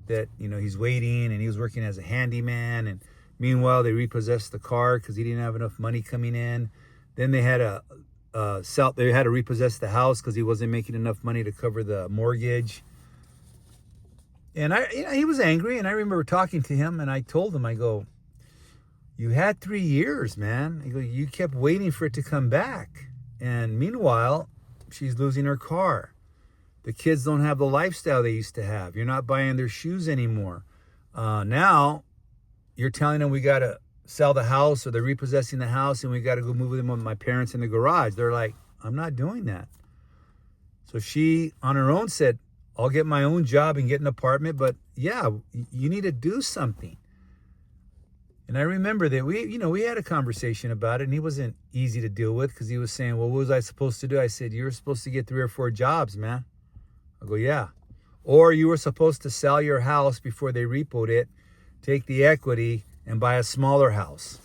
that, he's waiting, and he was working as a handyman, and meanwhile, they repossessed the car because he didn't have enough money coming in. Then they had to repossess the house because he wasn't making enough money to cover the mortgage. And he was angry, and I remember talking to him, and I told him, I go, you had 3 years, man. I go, you kept waiting for it to come back. And meanwhile, she's losing her car. The kids don't have the lifestyle they used to have. You're not buying their shoes anymore. Now, you're telling them we got to sell the house, or they're repossessing the house, and we got to go move them with my parents in the garage. They're like, I'm not doing that. So she, on her own, said, I'll get my own job and get an apartment, but yeah, you need to do something. And I remember that we had a conversation about it, and he wasn't easy to deal with because he was saying, well, what was I supposed to do? I said, you were supposed to get 3 or 4 jobs, man. I go, yeah. Or you were supposed to sell your house before they repoed it, take the equity, and buy a smaller house.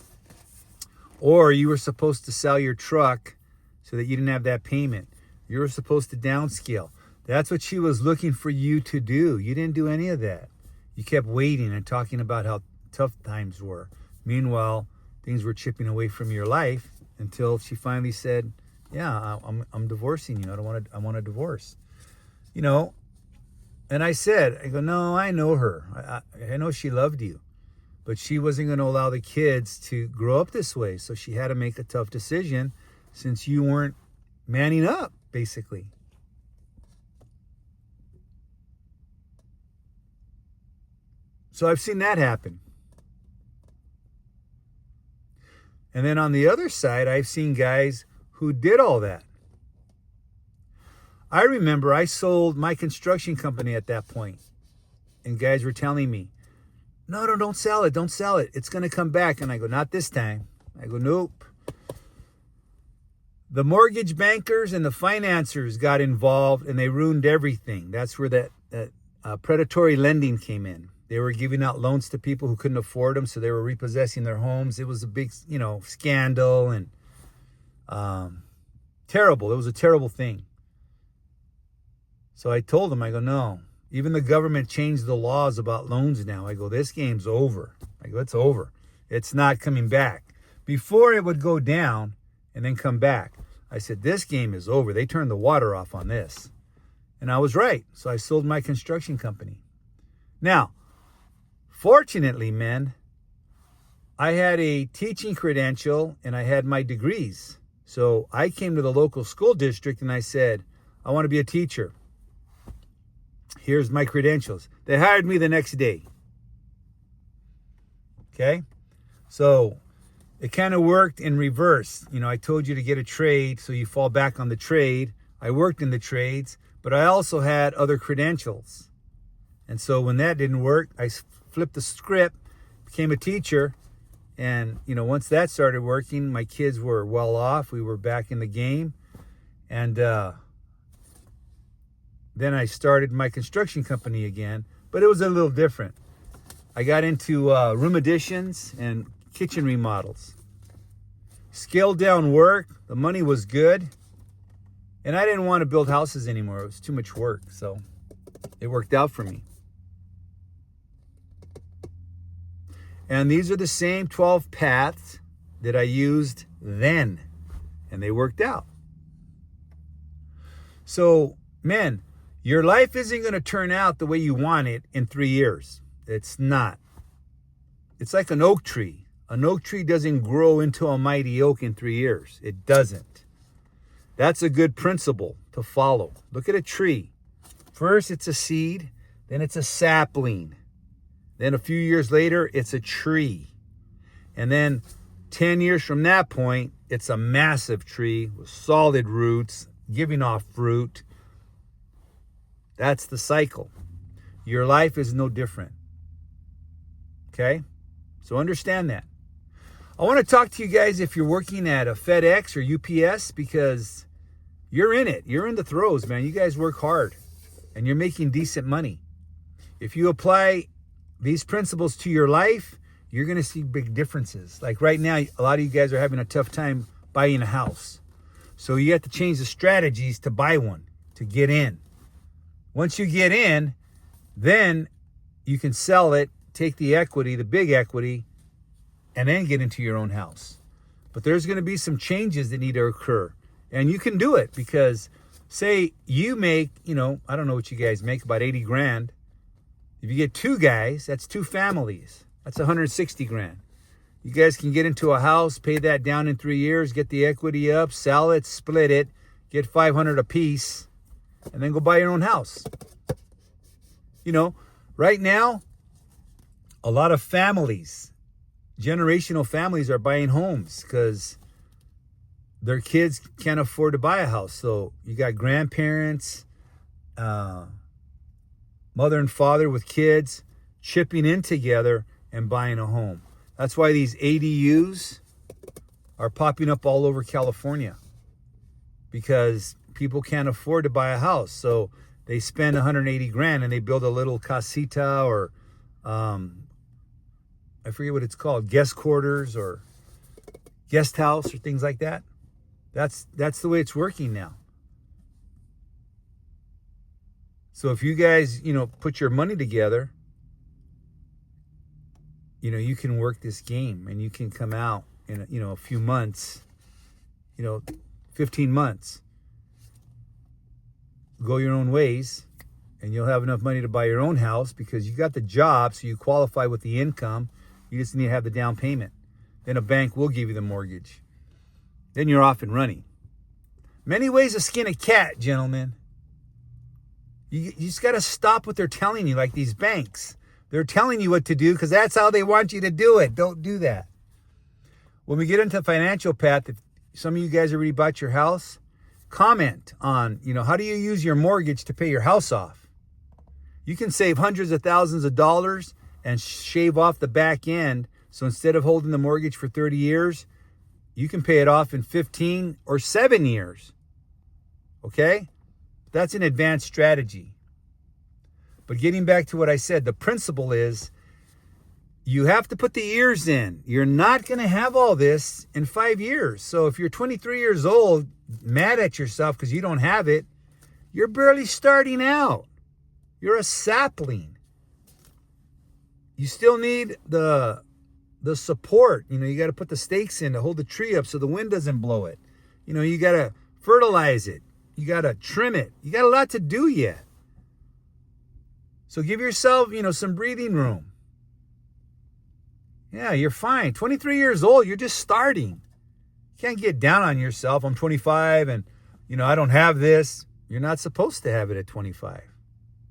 Or you were supposed to sell your truck so that you didn't have that payment. You were supposed to downscale. That's what she was looking for you to do. You didn't do any of that. You kept waiting and talking about how tough times were. Meanwhile, things were chipping away from your life until she finally said, yeah, I'm divorcing you. I want a divorce. And I said, no, I know her. I know she loved you. But she wasn't going to allow the kids to grow up this way. So she had to make a tough decision since you weren't manning up, basically. So I've seen that happen. And then on the other side, I've seen guys who did all that. I remember I sold my construction company at that point. And guys were telling me, no, don't sell it. Don't sell it. It's going to come back. And I go, not this time. I go, nope. The mortgage bankers and the financiers got involved, and they ruined everything. That's where that predatory lending came in. They were giving out loans to people who couldn't afford them, so they were repossessing their homes. It was a big, scandal and terrible. It was a terrible thing. So I told them, I go, no. Even the government changed the laws about loans now. I go, this game's over. I go, it's over. It's not coming back. Before it would go down and then come back. I said, this game is over. They turned the water off on this. And I was right. So I sold my construction company. Now, fortunately, men, I had a teaching credential and I had my degrees. So I came to the local school district and I said, I want to be a teacher. Here's my credentials. They hired me the next day. Okay? So it kind of worked in reverse. I told you to get a trade, so you fall back on the trade. I worked in the trades, but I also had other credentials. And so when that didn't work, I flipped the script, became a teacher. And, once that started working, my kids were well off. We were back in the game. And then I started my construction company again, but it was a little different. I got into room additions and kitchen remodels. Scaled down work. The money was good. And I didn't want to build houses anymore. It was too much work. So it worked out for me. And these are the same 12 paths that I used then. And they worked out. So, men, your life isn't going to turn out the way you want it in 3 years. It's not. It's like an oak tree. An oak tree doesn't grow into a mighty oak in 3 years. It doesn't. That's a good principle to follow. Look at a tree. First, it's a seed. Then it's a sapling. Then a few years later, it's a tree. And then 10 years from that point, it's a massive tree with solid roots, giving off fruit. That's the cycle. Your life is no different. Okay? So understand that. I want to talk to you guys if you're working at a FedEx or UPS, because you're in it. You're in the throes, man. You guys work hard and you're making decent money. If you apply these principles to your life, you're going to see big differences. Like right now, a lot of you guys are having a tough time buying a house. So you have to change the strategies to buy one, to get in. Once you get in, then you can sell it, take the equity, the big equity, and then get into your own house. But there's going to be some changes that need to occur. And you can do it because, say you make, I don't know what you guys make, about 80 grand. If you get 2 guys, that's 2 families. That's 160 grand. You guys can get into a house, pay that down in 3 years, get the equity up, sell it, split it, get 500 a piece, and then go buy your own house. Right now, a lot of families, generational families, are buying homes because their kids can't afford to buy a house. So you got grandparents, mother and father with kids chipping in together and buying a home. That's why these ADUs are popping up all over California, because people can't afford to buy a house. So they spend 180 grand and they build a little casita or I forget what it's called, guest quarters or guest house or things like that. That's the way it's working now. So if you guys, put your money together, you can work this game and you can come out in, a few months, 15 months, go your own ways, and you'll have enough money to buy your own house because you got the job, so you qualify with the income. You just need to have the down payment. Then a bank will give you the mortgage. Then you're off and running. Many ways to skin a cat, gentlemen. You just got to stop what they're telling you, like these banks. They're telling you what to do because that's how they want you to do it. Don't do that. When we get into the financial path, if some of you guys already bought your house, comment on, how do you use your mortgage to pay your house off? You can save hundreds of thousands of dollars and shave off the back end. So instead of holding the mortgage for 30 years, you can pay it off in 15 or 7 years. Okay? That's an advanced strategy. But getting back to what I said, the principle is you have to put the years in. You're not going to have all this in 5 years. So if you're 23 years old, mad at yourself because you don't have it, you're barely starting out. You're a sapling. You still need the support. You got to put the stakes in to hold the tree up so the wind doesn't blow it. You got to fertilize it. You got to trim it. You got a lot to do yet. So give yourself, some breathing room. Yeah, you're fine. 23 years old, you're just starting. You can't get down on yourself. I'm 25 and, I don't have this. You're not supposed to have it at 25.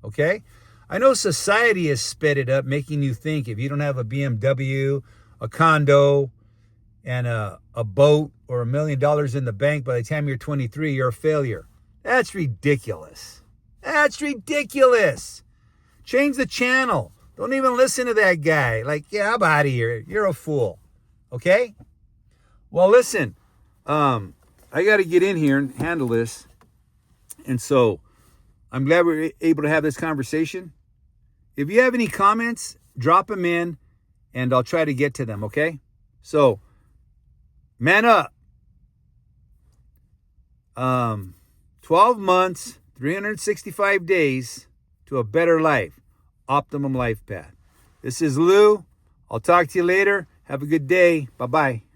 Okay? I know society has sped it up, making you think if you don't have a BMW, a condo, and a boat or $1 million in the bank by the time you're 23, you're a failure. That's ridiculous. That's ridiculous. Change the channel. Don't even listen to that guy. Yeah, I'm out of here. You're a fool. Okay? Well, listen. I got to get in here and handle this. And so I'm glad we're able to have this conversation. If you have any comments, drop them in and I'll try to get to them, okay? So, man up. 12 months, 365 days to a better life. Optimum Life Path. This is Lou. I'll talk to you later. Have a good day. Bye-bye.